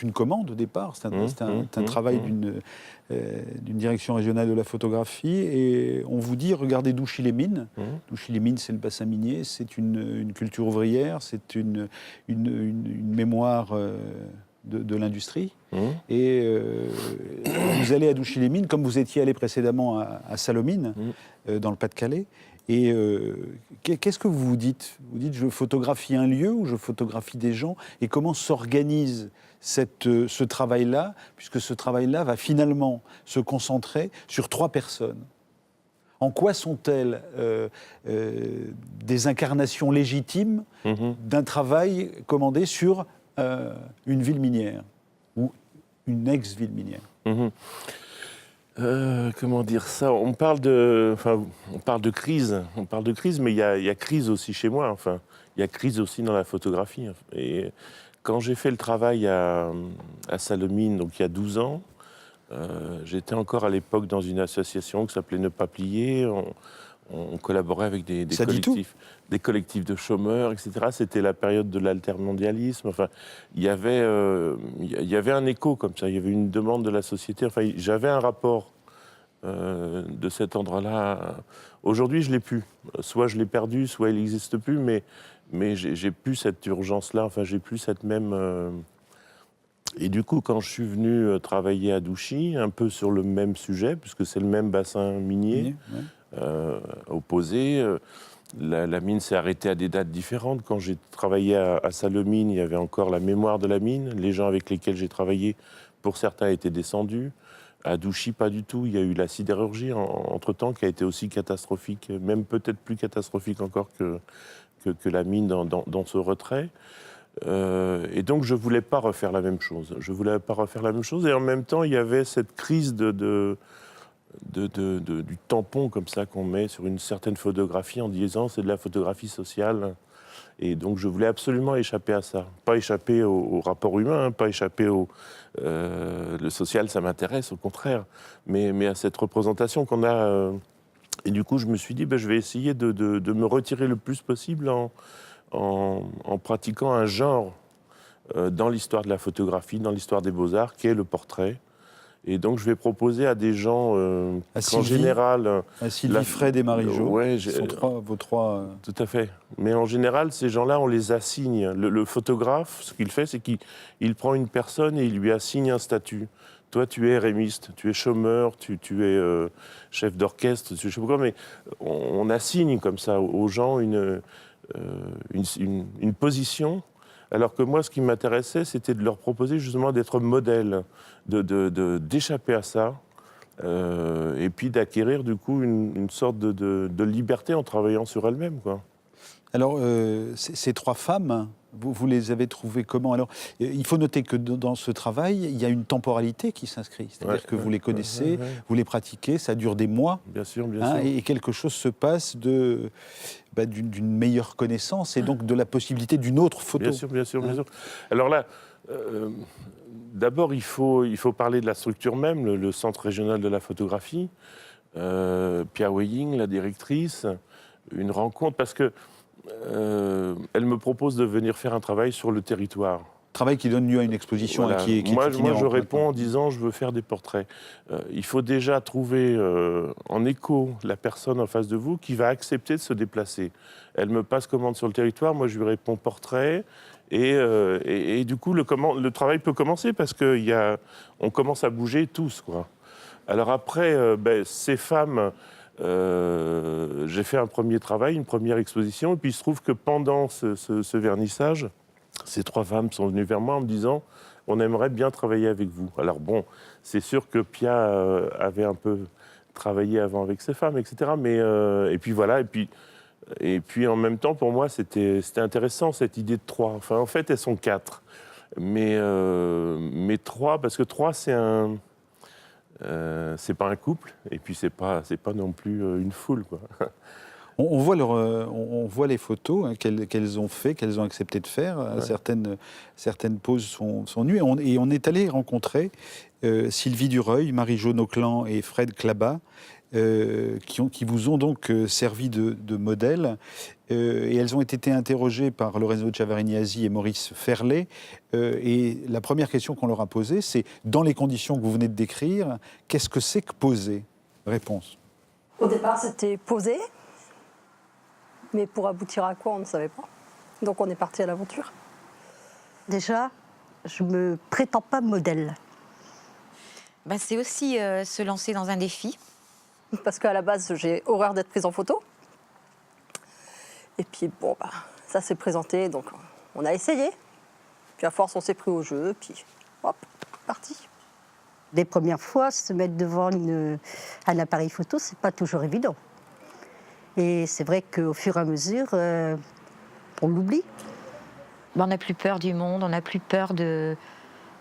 une commande au départ. C'est un travail d'une direction régionale de la photographie. Et on vous dit, regardez Douchy-les-Mines. Douchy-les-Mines, c'est le bassin minier. C'est une culture ouvrière. C'est une mémoire de l'industrie. Et vous allez à Douchy-les-Mines, comme vous étiez allé précédemment à Salomine, dans le Pas-de-Calais. Et qu'est-ce que vous vous dites ? Vous dites, je photographie un lieu ou je photographie des gens ? Et comment s'organise ce travail-là, puisque ce travail-là va finalement se concentrer sur 3 personnes ? En quoi sont-elles des incarnations légitimes d'un travail commandé sur une ville minière ou une ex-ville minière ? Comment dire ça ? On parle de crise, mais il y a crise aussi chez moi. Enfin, il y a crise aussi dans la photographie. Et quand j'ai fait le travail à Salomine, donc il y a 12 ans, j'étais encore à l'époque dans une association qui s'appelait Ne pas plier. On collaborait avec des collectifs de chômeurs, etc. C'était la période de l'altermondialisme. Enfin, il y avait un écho comme ça. Il y avait une demande de la société. Enfin, j'avais un rapport de cet endroit-là. Aujourd'hui, je l'ai plus. Soit je l'ai perdu, soit il n'existe plus. Mais j'ai plus cette urgence-là. Enfin, j'ai plus cette même. Et du coup, quand je suis venu travailler à Douchy, un peu sur le même sujet, puisque c'est le même bassin minier. Opposé. La mine s'est arrêtée à des dates différentes. Quand j'ai travaillé à Salomine, il y avait encore la mémoire de la mine. Les gens avec lesquels j'ai travaillé, pour certains, étaient descendus. À Douchy, pas du tout. Il y a eu la sidérurgie, entre-temps, qui a été aussi catastrophique, même peut-être plus catastrophique encore que la mine dans ce retrait. Et donc, je ne voulais pas refaire la même chose. Et en même temps, il y avait cette crise du tampon comme ça qu'on met sur une certaine photographie en disant c'est de la photographie sociale. Et donc je voulais absolument échapper à ça. Pas échapper au rapport humain, pas échapper le social, ça m'intéresse, au contraire. Mais à cette représentation qu'on a. Et du coup, je me suis dit, je vais essayer de me retirer le plus possible en pratiquant un genre dans l'histoire de la photographie, dans l'histoire des beaux-arts, qui est le portrait. Et donc, je vais proposer à des gens en général... À Sylvie, Fred et Marie-Jo, sont vos trois... Tout à fait. Mais en général, ces gens-là, on les assigne. Le photographe, ce qu'il fait, c'est qu'il prend une personne et il lui assigne un statut. Toi, tu es rémiste, tu es chômeur, tu es chef d'orchestre, je ne sais pas quoi, mais on assigne comme ça aux gens une position. Alors que moi, ce qui m'intéressait, c'était de leur proposer justement d'être modèle, d'échapper à ça, et puis d'acquérir du coup une sorte de liberté en travaillant sur elles-mêmes, quoi. Alors, ces 3 femmes, Vous les avez trouvés comment? Alors, il faut noter que dans ce travail, il y a une temporalité qui s'inscrit. C'est-à-dire que vous les connaissez, vous les pratiquez, ça dure des mois. Bien sûr, bien sûr. Et quelque chose se passe d'une meilleure connaissance et donc de la possibilité d'une autre photo. Bien sûr, bien sûr, bien sûr. Alors là, d'abord, il faut parler de la structure même, le Centre régional de la photographie. Pia Weying, la directrice, une rencontre, parce que elle me propose de venir faire un travail sur le territoire. Travail qui donne lieu à une exposition Voilà. qui est Moi, itinérante, je réponds maintenant. en disant je veux faire des portraits. Il faut déjà trouver en écho la personne en face de vous qui va accepter de se déplacer. Elle me passe commande sur le territoire, moi je lui réponds portrait. Et du coup, le travail peut commencer parce qu'on commence à bouger tous, quoi. Alors après, ces femmes... j'ai fait un premier travail, une première exposition, et puis il se trouve que pendant ce vernissage, ces 3 femmes sont venues vers moi en me disant « on aimerait bien travailler avec vous ». Alors bon, c'est sûr que Pia avait un peu travaillé avant avec ces femmes, etc. Mais, et puis voilà, et puis en même temps, pour moi, c'était intéressant cette idée de 3. Enfin, en fait, elles sont 4. Mais 3, parce que 3, c'est pas un couple, et puis c'est pas non plus une foule, quoi. On voit les photos qu'elles ont fait, qu'elles ont accepté de faire. Ouais. Certaines poses sont nues. Et on est allé rencontrer Sylvie Dureuil, Marie-Jo Auclan et Fred Clabat, qui vous ont donc servi de modèle. Et elles ont été interrogées par Lorenzo Ciavarini-Asi et Maurice Ferlet. Et la première question qu'on leur a posée, c'est, dans les conditions que vous venez de décrire, qu'est-ce que c'est que poser? Réponse. Au départ, c'était poser. Mais pour aboutir à quoi, on ne savait pas. Donc on est parti à l'aventure. Déjà, je me prétends pas modèle. C'est aussi se lancer dans un défi. Parce qu'à la base, j'ai horreur d'être prise en photo. Et puis bon, ça s'est présenté, donc on a essayé. Puis à force, on s'est pris au jeu, puis hop, parti. Les premières fois, se mettre devant un appareil photo, c'est pas toujours évident. Et c'est vrai qu'au fur et à mesure, on l'oublie. On n'a plus peur du monde, on n'a plus peur des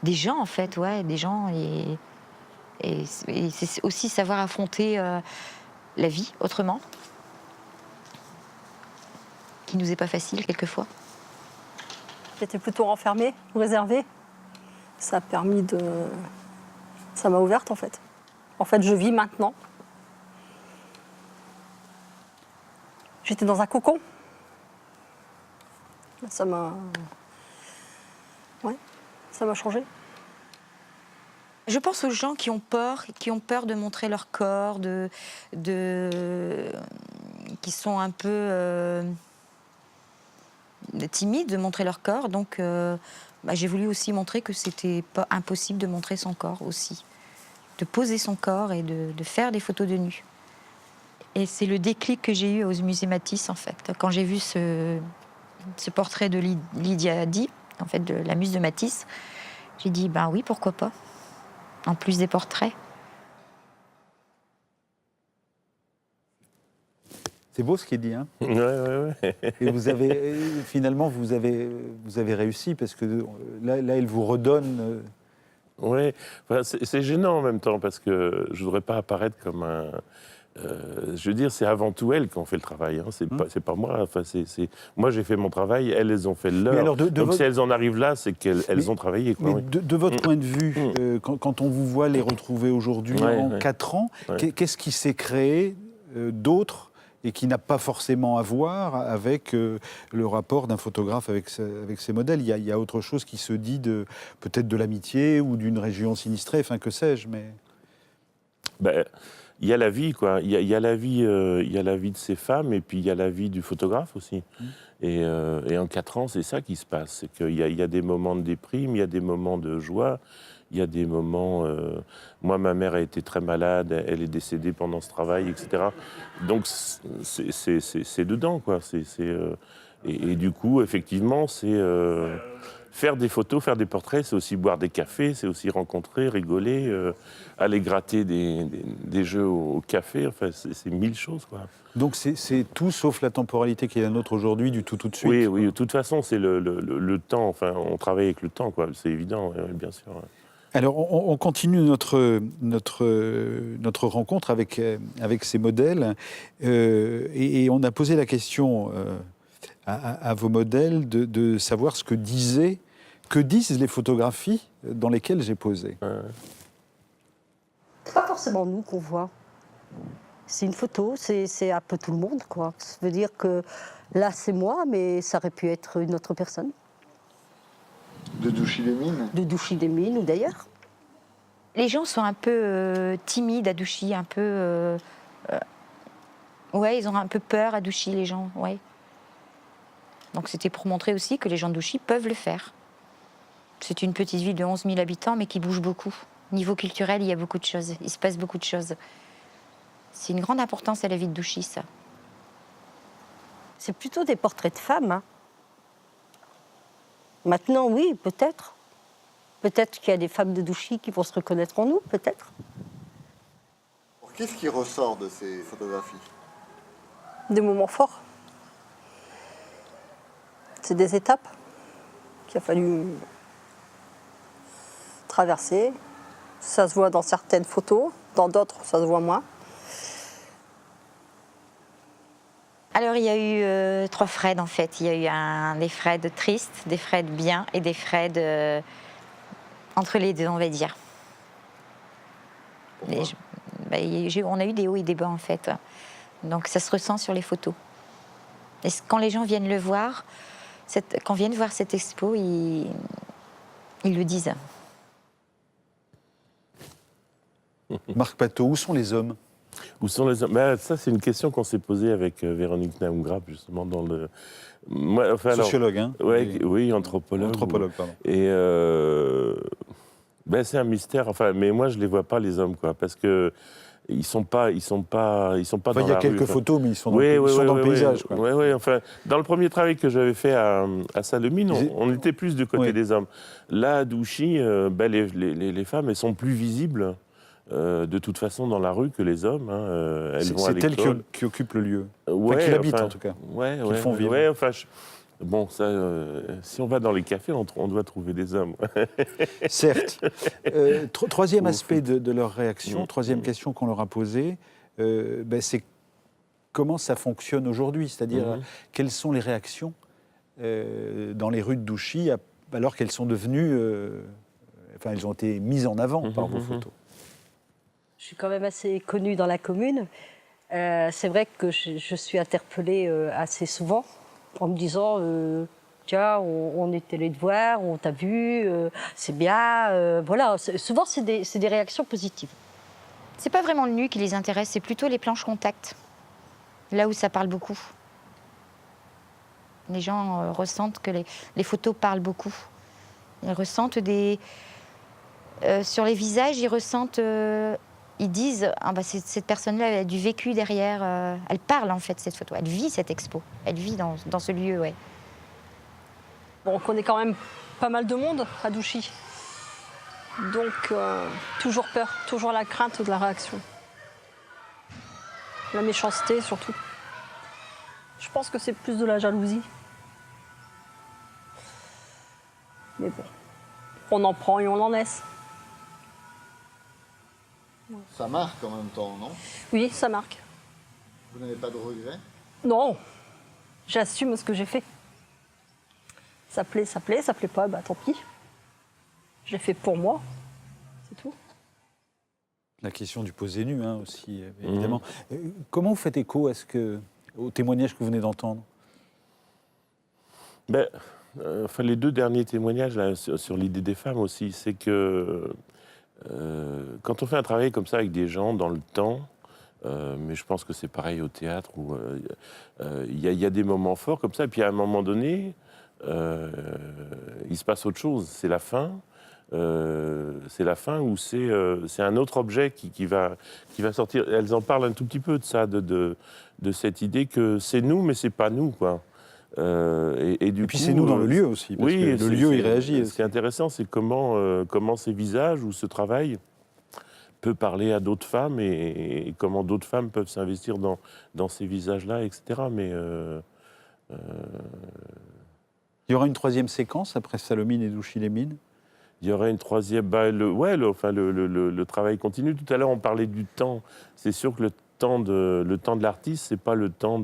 gens, en fait, des gens. Et c'est aussi savoir affronter la vie autrement, qui nous est pas facile quelquefois. J'étais plutôt renfermée, réservée. Ça a permis de... Ça m'a ouverte, en fait. En fait, je vis maintenant. J'étais dans un cocon. Ça m'a changé. Je pense aux gens qui ont peur de montrer leur corps, qui sont un peu timides de montrer leur corps. Donc, j'ai voulu aussi montrer que c'était pas impossible de montrer son corps aussi, de poser son corps et de faire des photos de nu. Et c'est le déclic que j'ai eu au musée Matisse, en fait. Quand j'ai vu ce portrait de Lydia Di, en fait, de la muse de Matisse, j'ai dit, oui, pourquoi pas, en plus des portraits. C'est beau ce qu'il dit, hein. Ouais. Et finalement, vous avez réussi, parce que là elle vous redonne... Oui, c'est gênant en même temps, parce que je ne voudrais pas apparaître comme un... je veux dire, c'est avant tout elles qui ont fait le travail, hein. C'est pas moi. Enfin, moi, j'ai fait mon travail, elles ont fait le leur. Alors donc, si elles en arrivent là, c'est qu'elles ont travaillé, quoi. Mais de votre point de vue, quand on vous voit les retrouver aujourd'hui, en 4 ans, qu'est-ce qui s'est créé d'autre et qui n'a pas forcément à voir avec le rapport d'un photographe avec ses modèles? Il y a autre chose qui se dit peut-être de l'amitié ou d'une région sinistrée, enfin que sais-je, mais... Il y a la vie, quoi. Il y a la vie de ces femmes, et puis il y a la vie du photographe aussi. Et en 4 ans, c'est ça qui se passe. C'est qu'il y a des moments de déprime, il y a des moments de joie, il y a des moments... Moi, ma mère a été très malade, elle est décédée pendant ce travail, etc. Donc, c'est dedans, quoi. Et du coup, effectivement, faire des photos, faire des portraits, c'est aussi boire des cafés, c'est aussi rencontrer, rigoler, aller gratter des jeux au café. Enfin, c'est 1000 choses, quoi. Donc c'est tout sauf la temporalité qui est la nôtre aujourd'hui, du tout de suite. Oui, oui, de toute façon, c'est le temps. Enfin, on travaille avec le temps, quoi. C'est évident, bien sûr. Alors, on continue notre rencontre avec ces modèles et on a posé la question à vos modèles de savoir que disent les photographies dans lesquelles j'ai posé. C'est pas forcément nous qu'on voit. C'est une photo, c'est un peu tout le monde, quoi. Ça veut dire que là, c'est moi, mais ça aurait pu être une autre personne. De Douchy-les-Mines? De Douchy-les-Mines ou d'ailleurs. Les gens sont un peu timides à Douchy, un peu... ouais, ils ont un peu peur à Douchy, les gens, ouais. Donc c'était pour montrer aussi que les gens de Douchy peuvent le faire. C'est une petite ville de 11 000 habitants, mais qui bouge beaucoup. Niveau culturel, il y a beaucoup de choses, il se passe beaucoup de choses. C'est une grande importance à la vie de Douchy, ça. C'est plutôt des portraits de femmes. Hein. Maintenant, oui, peut-être. Peut-être qu'il y a des femmes de Douchy qui vont se reconnaître en nous, peut-être. Qu'est-ce qui ressort de ces photographies? Des moments forts. C'est des étapes qu'il a fallu traverser. Ça se voit dans certaines photos, dans d'autres, ça se voit moins. Alors, il y a eu 3 Fred, en fait. Il y a eu des Fred tristes, des Fred bien et des Fred entre les deux, on va dire. On a eu des hauts et des bas, en fait. Donc, ça se ressent sur les photos. Et quand les gens viennent le voir, quand viennent voir cette expo, ils le disent. Marc Pateau, où sont les hommes? Où sont les hommes? Ben, ça, c'est une question qu'on s'est posée avec Véronique Naumgrapp, justement, dans le... Moi, enfin, sociologue, hein? Ouais, oui, anthropologue. Anthropologue, pardon. Et ben, c'est un mystère, enfin, mais moi, je ne les vois pas, les hommes, quoi, parce que ils sont pas dans la rue. Il y a quelques photos, mais ils sont dans le paysage. Oui, enfin, dans le premier travail que j'avais fait à Salemine, on était plus du côté des hommes. Là, à Douchy, ben, les femmes, elles sont plus visibles, de toute façon, dans la rue que les hommes. Hein. C'est elles qui occupent le lieu. Enfin, qui l'habitent, en tout cas. Qui le font vivre. Ouais, enfin, bon, ça, si on va dans les cafés, on doit trouver des hommes. Certes. Troisième aspect de leur réaction, troisième question qu'on leur a posée, ben, c'est comment ça fonctionne aujourd'hui, c'est-à-dire quelles sont les réactions dans les rues de Douchy alors qu'elles sont devenues, enfin, elles ont été mises en avant par vos photos. Je suis quand même assez connue dans la commune. C'est vrai que je suis interpellée assez souvent en me disant tiens, on est allé te voir, on t'a vu, c'est bien. Voilà, souvent c'est des réactions positives. C'est pas vraiment le nu qui les intéresse, c'est plutôt les planches contact. Là où ça parle beaucoup. Les gens ressentent que les photos parlent beaucoup. Ils ressentent sur les visages, ils ressentent... Ils disent, ah bah cette personne-là, elle a du vécu derrière. Elle parle, en fait, cette photo. Elle vit cette expo. Elle vit dans ce lieu, ouais. Bon, on connaît quand même pas mal de monde à Douchy. Donc, toujours peur, toujours la crainte de la réaction. La méchanceté, surtout. Je pense que c'est plus de la jalousie. Mais bon, on en prend et on en laisse. Ça marque en même temps, non? Oui, ça marque. Vous n'avez pas de regrets? Non, j'assume ce que j'ai fait. Ça plaît, ça plaît pas, bah tant pis. Je l'ai fait pour moi, c'est tout. La question du posé nu, hein, aussi, évidemment. Comment vous faites écho au témoignage que vous venez d'entendre? Ben, enfin, les 2 derniers témoignages là, sur l'idée des femmes aussi, c'est que quand on fait un travail comme ça avec des gens dans le temps, mais je pense que c'est pareil au théâtre, où il y a des moments forts comme ça, et puis à un moment donné, il se passe autre chose, c'est la fin. C'est la fin où c'est un autre objet qui va sortir. Elles en parlent un tout petit peu de ça, de cette idée que c'est nous, mais c'est pas nous, quoi. Et puis c'est nous dans le lieu aussi, parce que le lieu, il réagit. Ce qui est intéressant, c'est comment ces visages ou ce travail peut parler à d'autres femmes et comment d'autres femmes peuvent s'investir dans ces visages-là, etc. Mais il y aura une troisième séquence après Salomine et Douchilémine. Il y aurait une troisième. Le travail continue. Tout à l'heure, on parlait du temps. C'est sûr que le temps de l'artiste, c'est pas le temps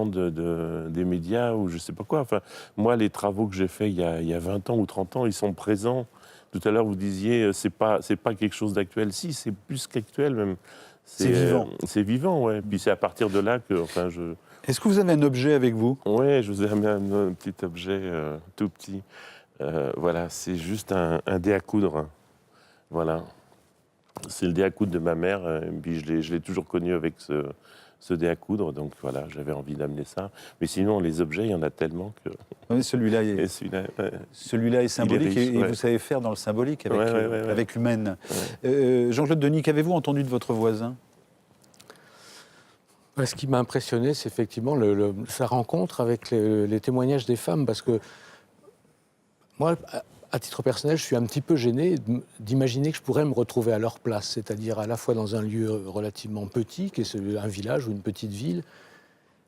des médias ou je sais pas quoi. Enfin, moi, les travaux que j'ai faits il y a 20 ans ou 30 ans, ils sont présents. Tout à l'heure, vous disiez, c'est pas quelque chose d'actuel. Si, c'est plus qu'actuel même. C'est vivant. C'est vivant, ouais. Puis c'est à partir de là que, Est-ce que vous avez un objet avec vous? Oui, je vous ai amené un petit objet tout petit. Voilà, c'est juste un dé à coudre. Voilà. C'est le dé à coudre de ma mère. Et puis je l'ai toujours connu avec ce dé à coudre. Donc voilà, j'avais envie d'amener ça. Mais sinon, les objets, il y en a tellement que... Oui, celui-là est symbolique riche, et vous savez faire dans le symbolique avec l'humaine. Jean-Claude Denis, qu'avez-vous entendu de votre voisin? Ce qui m'a impressionné, c'est effectivement sa rencontre avec les témoignages des femmes, parce que moi, à titre personnel, je suis un petit peu gêné d'imaginer que je pourrais me retrouver à leur place, c'est-à-dire à la fois dans un lieu relativement petit, qui est un village ou une petite ville,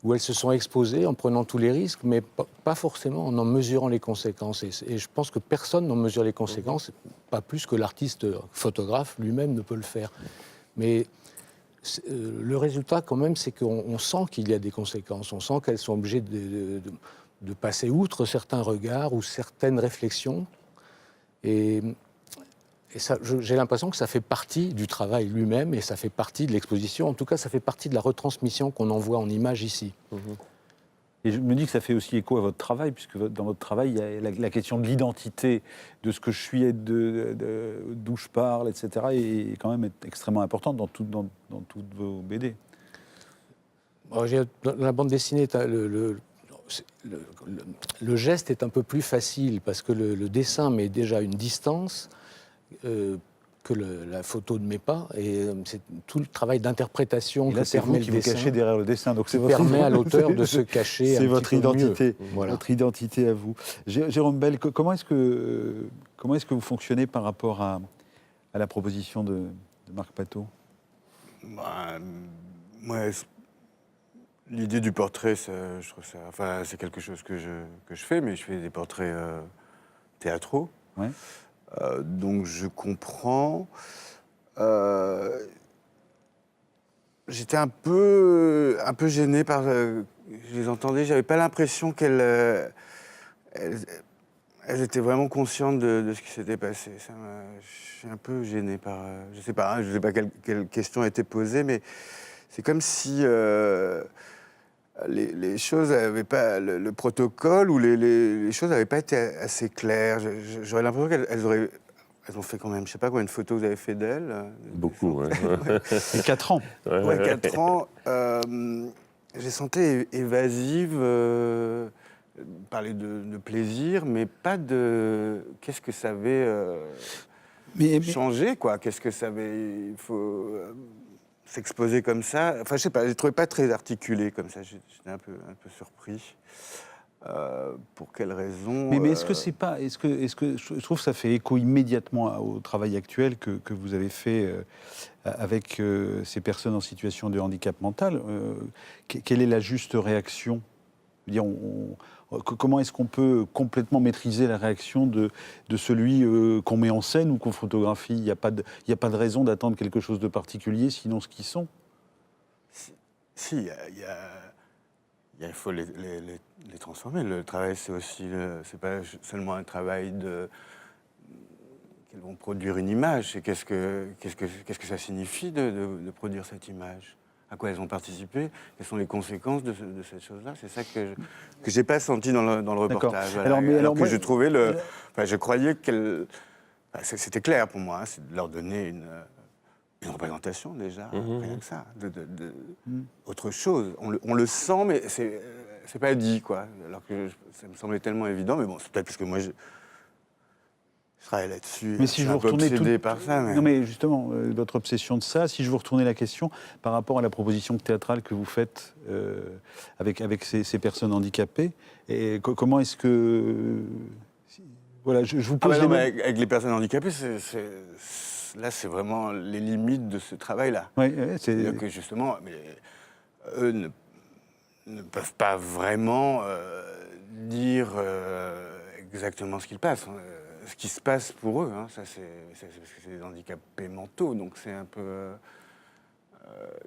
où elles se sont exposées en prenant tous les risques, mais pas forcément en mesurant les conséquences. Et je pense que personne n'en mesure les conséquences, pas plus que l'artiste photographe lui-même ne peut le faire. Mais le résultat, quand même, c'est qu'on sent qu'il y a des conséquences. On sent qu'elles sont obligées de passer outre certains regards ou certaines réflexions. Et j'ai l'impression que ça fait partie du travail lui-même et ça fait partie de l'exposition. En tout cas, ça fait partie de la retransmission qu'on envoie en images ici. Et je me dis que ça fait aussi écho à votre travail, puisque dans votre travail, il y a la question de l'identité, de ce que je suis, d'où je parle, etc., est quand même extrêmement importante dans toutes vos BD. Dans la bande dessinée, le geste est un peu plus facile, parce que le dessin met déjà une distance que la photo ne met pas, et c'est tout le travail d'interprétation que permet le dessin. Vous cachez derrière le dessin, donc c'est permet à l'auteur de se cacher. C'est votre identité, voilà. Votre identité à vous. Jérôme Bel, comment est-ce que vous fonctionnez par rapport à la proposition de Marc Pateau? Moi, l'idée du portrait, je trouve ça, enfin, c'est quelque chose que je fais, mais je fais des portraits théâtraux. Ouais. Donc je comprends. J'étais un peu gêné par. Je les entendais, j'avais pas l'impression qu'elles étaient vraiment conscientes de ce qui s'était passé. Je suis un peu gêné par. Je sais pas quelle question a été posée, mais c'est comme si les choses n'avaient pas le protocole ou les choses n'avaient pas été assez claires. J'aurais l'impression qu'elles ont fait quand même, je sais pas combien de photos vous avez fait d'elles. Beaucoup, ouais. Et 4 ans. Ouais, 4 ans. J'ai senti évasive, parler de plaisir, mais pas de qu'est-ce que ça avait changé, quoi. Qu'est-ce que ça avait. Il faut s'exposer comme ça. Enfin, je sais pas, je ne trouvais pas très articulé comme ça. J'étais un peu surpris. Pour quelles raisons? Mais est-ce que c'est pas... Est-ce que je trouve que ça fait écho immédiatement au travail actuel que vous avez fait avec ces personnes en situation de handicap mental. Quelle est la juste réaction? Je veux dire, comment est-ce qu'on peut complètement maîtriser la réaction de celui qu'on met en scène ou qu'on photographie? Il n'y a pas de raison d'attendre quelque chose de particulier, sinon ce qu'ils sont. Si, il faut les transformer. Le travail, c'est aussi, c'est pas seulement un travail qu'elles vont produire une image. C'est qu'est-ce que ça signifie de produire cette image? À quoi elles ont participé? Quelles sont les conséquences de cette chose-là? C'est ça que j'ai pas senti dans le reportage. Voilà. Alors que je trouvais je croyais qu'elle, c'était clair pour moi, c'est de leur donner une représentation déjà, rien que ça, autre chose. On le sent, mais c'est pas dit, quoi. Alors que ça me semblait tellement évident, mais bon, c'est peut-être parce que moi, Je travaille là-dessus. Mais si je je suis vous un peu retournais obsédé par ça. Mais... Non, mais justement, votre obsession de ça, si je vous retournais la question par rapport à la proposition théâtrale que vous faites avec ces personnes handicapées, et comment est-ce que... Voilà, je vous pose les mêmes... avec les personnes handicapées, là, c'est vraiment les limites de ce travail-là. Oui, c'est-à-dire que justement, eux ne peuvent pas vraiment dire exactement ce qui se passe pour eux. Hein. Ça, c'est des handicapés mentaux, donc c'est un peu...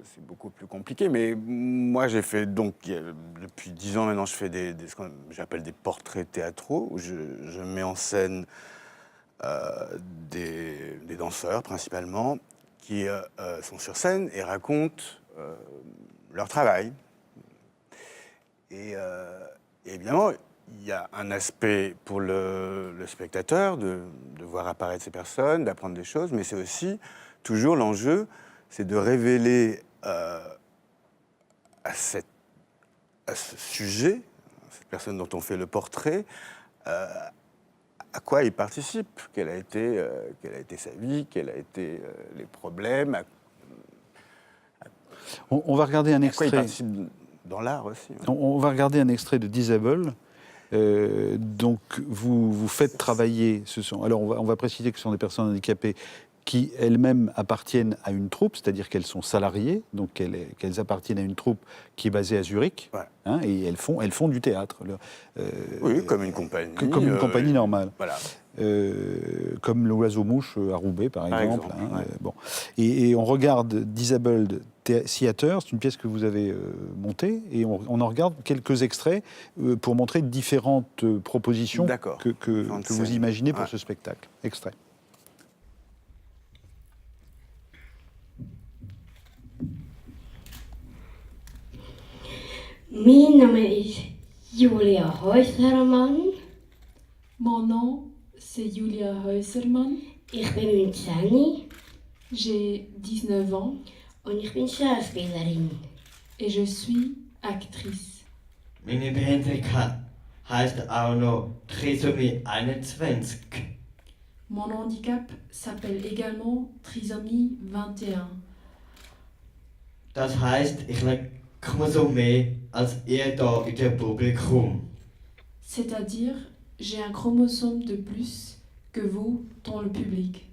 c'est beaucoup plus compliqué. Mais moi, j'ai fait, donc, depuis 10 ans maintenant, je fais ce que j'appelle des portraits théâtraux, où je mets en scène des danseurs, principalement, qui sont sur scène et racontent leur travail. Et évidemment, il y a un aspect pour le spectateur de voir apparaître ces personnes, d'apprendre des choses, mais c'est aussi toujours l'enjeu, c'est de révéler à ce sujet, cette personne dont on fait le portrait, à quoi il participe, quelle a été sa vie, quels ont été les problèmes. On va regarder un extrait. À quoi il participe dans l'art aussi. Ouais. On va regarder un extrait de Disable. Donc, vous faites travailler. Alors, on va préciser que ce sont des personnes handicapées qui elles-mêmes appartiennent à une troupe, c'est-à-dire qu'elles sont salariées, donc qu'elles appartiennent à une troupe qui est basée à Zurich, ouais. Hein, et elles font du théâtre. Oui, comme une compagnie. Comme une compagnie normale. Voilà. Comme l'Oiseau-Mouche à Roubaix, par exemple. Hein, ouais. Bon. Et on regarde Disabled Theater, c'est une pièce que vous avez montée, et on en regarde quelques extraits pour montrer différentes propositions que vous imaginez pour ce spectacle. Extrait. Min name ist Julia Häusermann. Mon nom, c'est Julia Häusermann. Ich bin 19. J'ai 19 ans. Und ich bin Schauspielerin. Et je suis actrice. Meine Behinderung heißt auch noch Trisomie 21. Mon handicap s'appelle également Trisomie 21. Das heißt, ich habe Chromosom mehr als ihr da in dem Publikum. C'est-à-dire, j'ai un chromosome de plus que vous dans le public.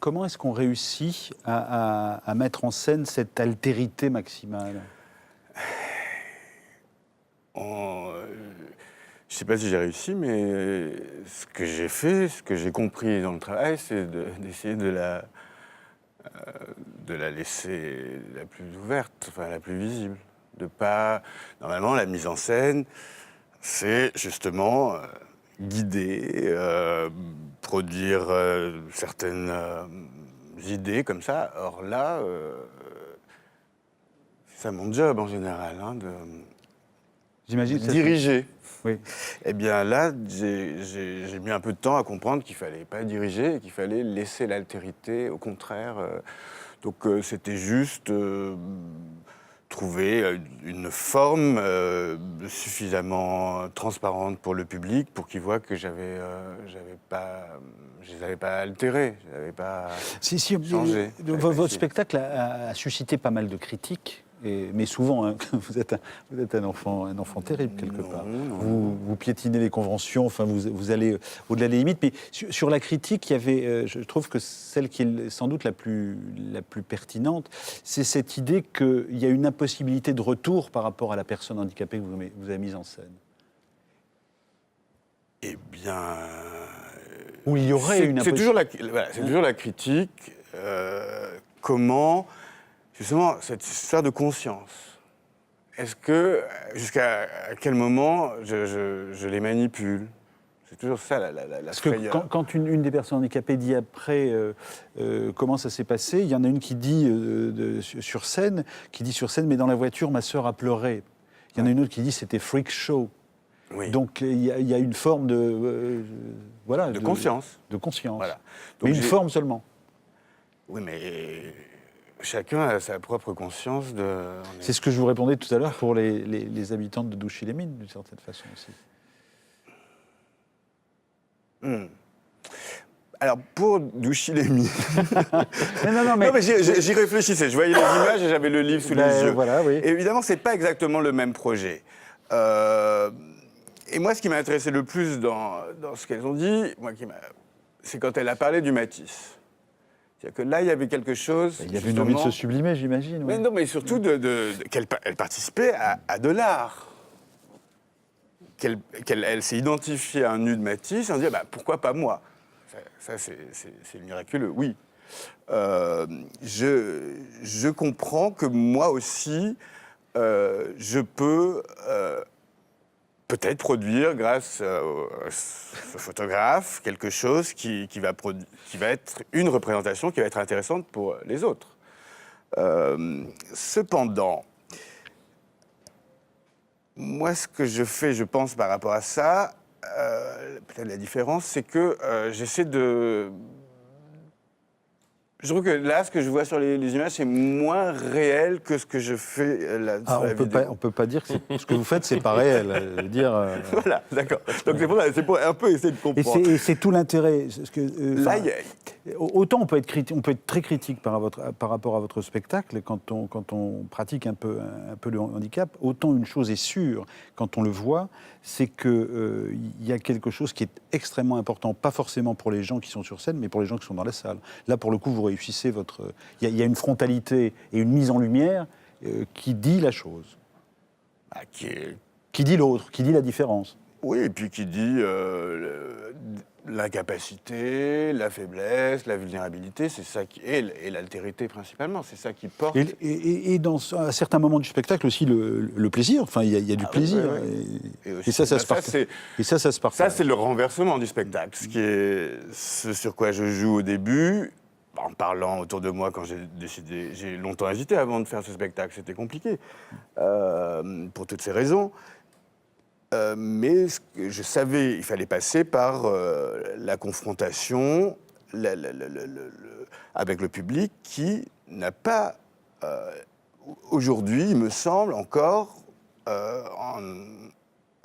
Comment est-ce qu'on réussit à mettre en scène cette altérité maximale ? Je ne sais pas si j'ai réussi, mais ce que j'ai fait, ce que j'ai compris dans le travail, c'est d'essayer de la laisser la plus ouverte, enfin la plus visible. De pas... Normalement, la mise en scène, c'est justement guider, produire certaines idées comme ça. Or là, c'est ça mon job en général, hein, de diriger. Oui. Eh bien là, j'ai mis un peu de temps à comprendre qu'il ne fallait pas diriger et qu'il fallait laisser l'altérité, au contraire. Donc c'était juste trouver une forme suffisamment transparente pour le public pour qu'il voit que je les avais pas altérés, je les avais pas changés. Votre spectacle a suscité pas mal de critiques. Mais souvent, hein, vous êtes un enfant terrible quelque part. Vous piétinez les conventions, enfin vous allez au-delà des limites. Mais sur la critique, il y avait, je trouve que celle qui est sans doute la plus pertinente, c'est cette idée qu'il y a une impossibilité de retour par rapport à la personne handicapée que vous avez mise en scène. Eh bien, Où il y aurait c'est, une c'est toujours toujours la critique. Comment, justement, cette histoire de conscience. Est-ce que, jusqu'à quel moment je les manipule? C'est toujours ça la Parce que frayeur. quand une des personnes handicapées dit après comment ça s'est passé, il y en a une qui dit sur scène, mais dans la voiture, ma sœur a pleuré. Il y en a une autre qui dit c'était freak show. Oui. Donc il y a une forme de conscience. De conscience. Voilà. Mais Donc une forme seulement. Oui, mais chacun a sa propre conscience de... C'est ce que je vous répondais tout à l'heure pour les habitantes de Douchy-les-Mines, d'une certaine façon aussi. Alors, pour Douchy-les-Mines... non, mais j'y réfléchissais. Je voyais les images et j'avais le livre sous les yeux. Voilà, oui. Et évidemment, ce n'est pas exactement le même projet. Et moi, ce qui m'a intéressé le plus dans ce qu'elles ont dit, c'est quand elle a parlé du Matisse. C'est-à-dire que là, il y avait quelque chose... Il y avait une envie de se sublimer, j'imagine. Ouais. Mais non, mais surtout qu'elle participait à de l'art. Elle s'est identifiée à un nu de Matisse et on dit pourquoi pas moi? Ça c'est miraculeux, oui. Je comprends que moi aussi, je peux peut-être produire, grâce à ce photographe, quelque chose qui va être une représentation qui va être intéressante pour les autres. Cependant, moi, ce que je fais, je pense, par rapport à ça, peut-être la différence, c'est que j'essaie de... Je trouve que là, ce que je vois sur les images, c'est moins réel que ce que je fais là sur la vidéo. On ne peut pas dire que ce que vous faites, c'est pas réel. Voilà, d'accord. Donc c'est pour un peu essayer de comprendre. Et c'est tout l'intérêt. Là, autant on peut être très critique par rapport à votre spectacle quand on pratique un peu le handicap, autant une chose est sûre quand on le voit, c'est qu'il y a quelque chose qui est extrêmement important, pas forcément pour les gens qui sont sur scène, mais pour les gens qui sont dans la salle. Là, pour le coup, vous réussissez votre... Il y a une frontalité et une mise en lumière qui dit la chose. Qui dit l'autre, qui dit la différence. Oui, et puis qui dit l'incapacité, la faiblesse, la vulnérabilité, c'est ça qui... Et l'altérité principalement, c'est ça qui porte... Et à certains moments du spectacle aussi, le plaisir, enfin, il y a du plaisir. Et ça se partage. Ça, c'est le renversement du spectacle, ce sur quoi je joue au début... En parlant autour de moi, quand j'ai longtemps hésité avant de faire ce spectacle, c'était compliqué, pour toutes ces raisons. Mais je savais, il fallait passer par la confrontation avec le public qui n'a pas, aujourd'hui, il me semble, encore, en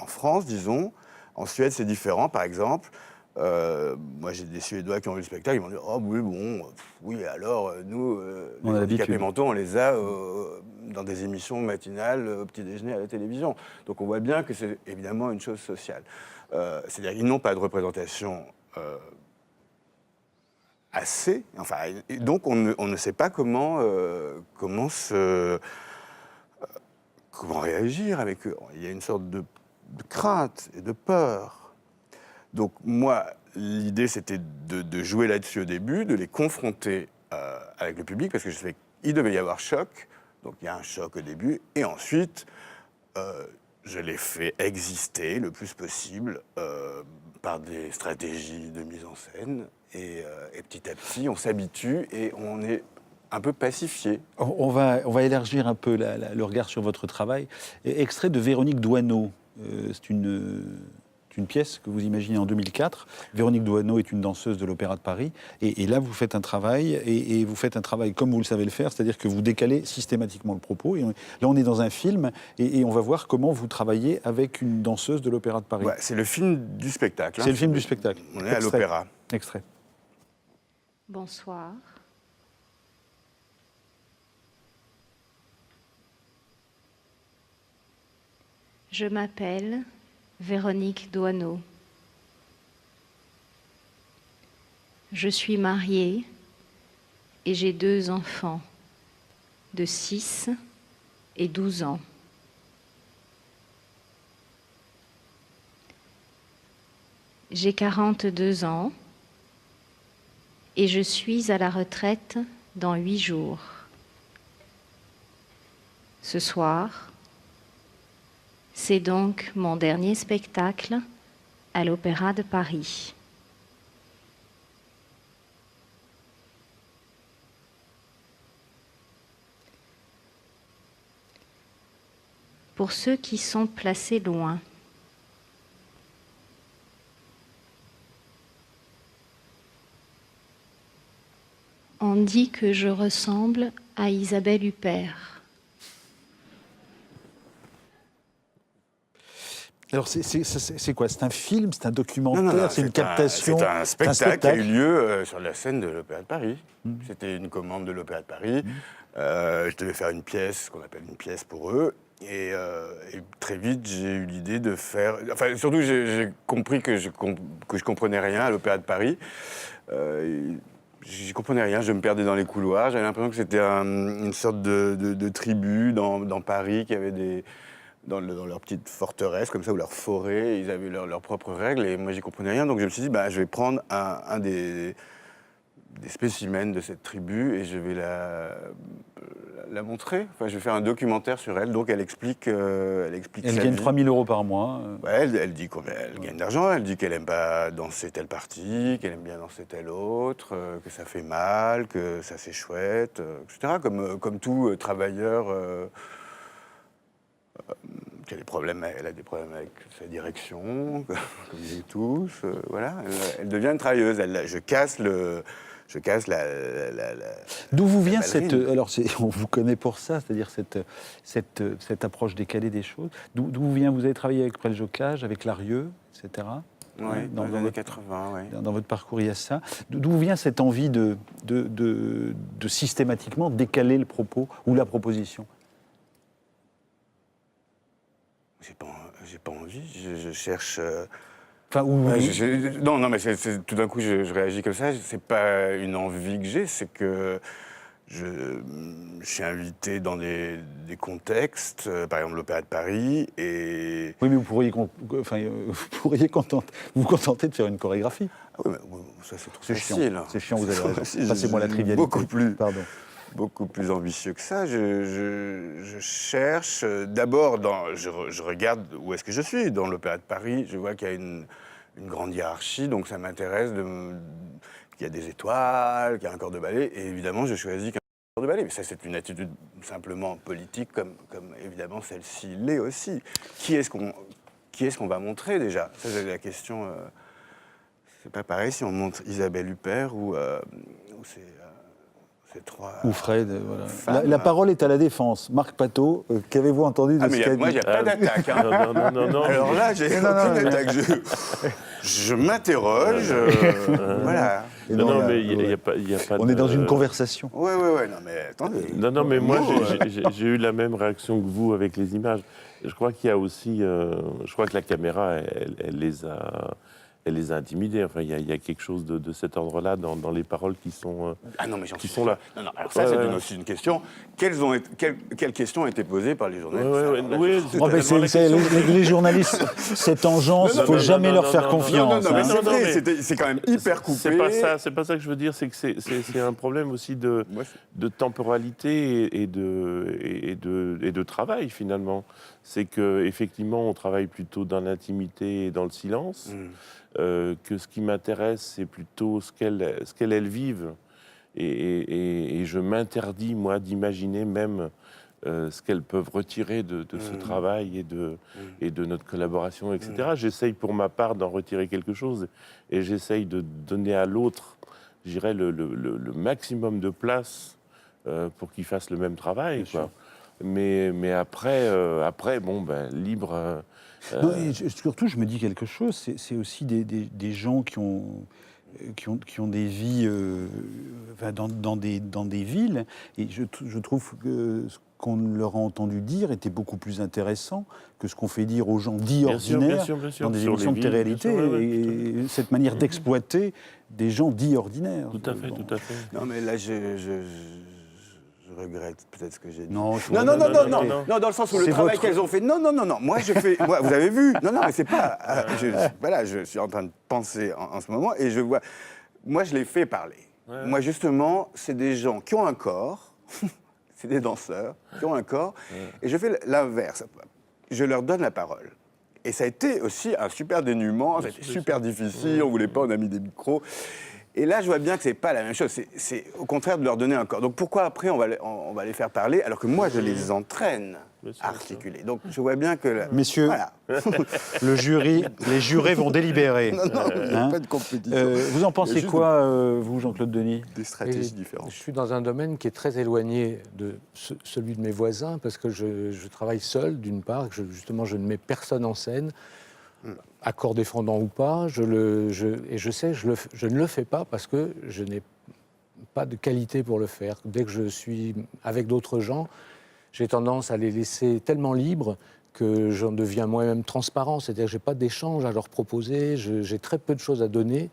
France, disons, en Suède c'est différent, par exemple. Moi, j'ai des Suédois qui ont vu le spectacle, ils m'ont dit « Oh oui, bon, oui, alors, nous, les handicapés mentaux, on les a dans des émissions matinales, au petit-déjeuner, à la télévision. » Donc on voit bien que c'est évidemment une chose sociale. C'est-à-dire qu'ils n'ont pas de représentation assez, enfin, donc on ne sait pas comment réagir avec eux. Il y a une sorte de crainte et de peur. Donc moi, l'idée, c'était de jouer là-dessus au début, de les confronter avec le public, parce que je savais qu'il devait y avoir choc. Donc il y a un choc au début. Et ensuite, je les fais exister le plus possible par des stratégies de mise en scène. Et petit à petit, on s'habitue et on est un peu pacifié. On va élargir un peu le regard sur votre travail. Extrait de Véronique Doisneau. C'est une pièce que vous imaginez en 2004. Véronique Doisneau est une danseuse de l'Opéra de Paris. Et là, vous faites un travail, et vous faites un travail comme vous le savez le faire, c'est-à-dire que vous décalez systématiquement le propos. Et là, on est dans un film, et on va voir comment vous travaillez avec une danseuse de l'Opéra de Paris. Ouais, c'est le film du spectacle. C'est le film du spectacle. On est à l'Opéra. Extrait. Bonsoir. Je m'appelle Véronique Doisneau. Je suis mariée et j'ai 2 enfants de 6 et 12 ans. J'ai 42 ans et je suis à la retraite dans 8 jours. Ce soir, c'est donc mon dernier spectacle à l'Opéra de Paris. Pour ceux qui sont placés loin, on dit que je ressemble à Isabelle Huppert. Alors, c'est quoi? C'est un film? C'est un documentaire? C'est une captation? C'est un spectacle qui a eu lieu sur la scène de l'Opéra de Paris. C'était une commande de l'Opéra de Paris. Je devais faire une pièce, ce qu'on appelle une pièce pour eux. Et très vite, j'ai eu l'idée de faire... Enfin, surtout, j'ai compris que je comprenais rien à l'Opéra de Paris. Je comprenais rien, je me perdais dans les couloirs. J'avais l'impression que c'était une sorte de tribu dans Paris qui avait dans leur petite forteresse, comme ça, ou leur forêt, ils avaient leurs propres règles, et moi, j'y comprenais rien. Donc, je me suis dit, je vais prendre un des spécimens de cette tribu, et je vais la montrer. Enfin, je vais faire un documentaire sur elle. Donc, elle explique Elle gagne 3 000 € par mois. Ouais, elle dit qu'elle gagne de l'argent, elle dit qu'elle n'aime pas danser telle partie, qu'elle aime bien danser telle autre, que ça fait mal, que ça c'est chouette, etc. Comme tout travailleur... elle a des problèmes avec sa direction, comme nous tous. Voilà, elle devient une travailleuse. Je casse la... D'où vous vient cette... Alors, on vous connaît pour ça, c'est-à-dire cette approche décalée des choses. D'où vous vient? Vous avez travaillé avec Preljocaj, avec Larieux, etc. Oui, dans les années 80, oui. Dans votre parcours, il y a ça. D'où vient cette envie de systématiquement décaler le propos ou la proposition? J'ai pas envie, je cherche... Enfin, non, mais tout d'un coup, je réagis comme ça. C'est pas une envie que j'ai, c'est que je suis invité dans des contextes, par exemple l'Opéra de Paris, et... Oui, mais vous pourriez vous contenter de faire une chorégraphie. Ah oui, mais ça, c'est trop facile. Chiant. C'est chiant, vous avez raison. Passez-moi la trivialité. Beaucoup plus ambitieux que ça. Je cherche d'abord, je regarde où est-ce que je suis. Dans l'Opéra de Paris, je vois qu'il y a une grande hiérarchie, donc ça m'intéresse qu'il y a des étoiles, qu'il y a un corps de ballet, et évidemment, je choisis qu'un corps de ballet. Mais ça, c'est une attitude simplement politique, comme évidemment celle-ci l'est aussi. Qui est-ce qu'on va montrer déjà? Ça, c'est la question. C'est pas pareil si on montre Isabelle Huppert ou c'est trois... Ou Fred, voilà. La parole est à la Défense. Marc Pateau, qu'avez-vous entendu de ce qu'a dit? Moi, il n'y a pas d'attaque. Hein. Non. Alors là, j'ai aucune attaque. Je m'interroge. Voilà. Non, mais il n'y a pas... On est dans une conversation. Oui. Non, mais attendez. Non, mais moi, j'ai eu la même réaction que vous avec les images. Je crois qu'il y a aussi... je crois que la caméra, elle les a intimidés. Enfin, il y a quelque chose de cet ordre-là dans les paroles qui sont là. Non, alors ça, c'est aussi une question. Quelles questions ont été posées par les journalistes? Les journalistes, cette engeance, il ne faut jamais leur faire confiance. Non, mais c'est vrai, c'est quand même hyper coupé. C'est pas ça que je veux dire, c'est que c'est un problème aussi de temporalité et de travail, finalement. C'est qu'effectivement, on travaille plutôt dans l'intimité et dans le silence. Que ce qui m'intéresse, c'est plutôt ce qu'elles vivent. Et je m'interdis, moi, d'imaginer même ce qu'elles peuvent retirer de ce travail et de notre collaboration, etc. J'essaye, pour ma part, d'en retirer quelque chose et j'essaye de donner à l'autre, je dirais, le maximum de place pour qu'il fasse le même travail, quoi. Mais après, libre... Non, et surtout, je me dis quelque chose, c'est aussi des gens qui ont des vies dans des villes, et je trouve que ce qu'on leur a entendu dire était beaucoup plus intéressant que ce qu'on fait dire aux gens dits ordinaires dans des émissions de télé-réalité, et cette manière d'exploiter des gens dits ordinaires. Tout à fait. Non, mais là, je regrette peut-être ce que j'ai dit. Non, dans le sens où le travail qu'elles ont fait. Non. Moi, je fais. Vous avez vu? Non, mais c'est pas. Je suis en train de penser en ce moment et je vois. Moi, je les fais parler. Moi, justement, c'est des gens qui ont un corps, c'est des danseurs qui ont un corps, et je fais l'inverse. Je leur donne la parole. Et ça a été aussi un super dénuement, ça a été super difficile, on ne voulait pas, on a mis des micros. Et là, je vois bien que ce n'est pas la même chose, c'est au contraire de leur donner un corps. Donc pourquoi après on va les faire parler, alors que moi, je les entraîne à articuler. Donc je vois bien que... Messieurs, voilà. les jurés vont délibérer. Non, il n'y a pas de compétition. Vous en pensez quoi, vous, Jean-Claude Denis? Des stratégies différentes. Je suis dans un domaine qui est très éloigné de celui de mes voisins, parce que je travaille seul, d'une part, justement, je ne mets personne en scène, accord défendant ou pas, et je sais, je ne le fais pas parce que je n'ai pas de qualité pour le faire. Dès que je suis avec d'autres gens, j'ai tendance à les laisser tellement libres que j'en deviens moi-même transparent, c'est-à-dire que je n'ai pas d'échange à leur proposer, j'ai très peu de choses à donner,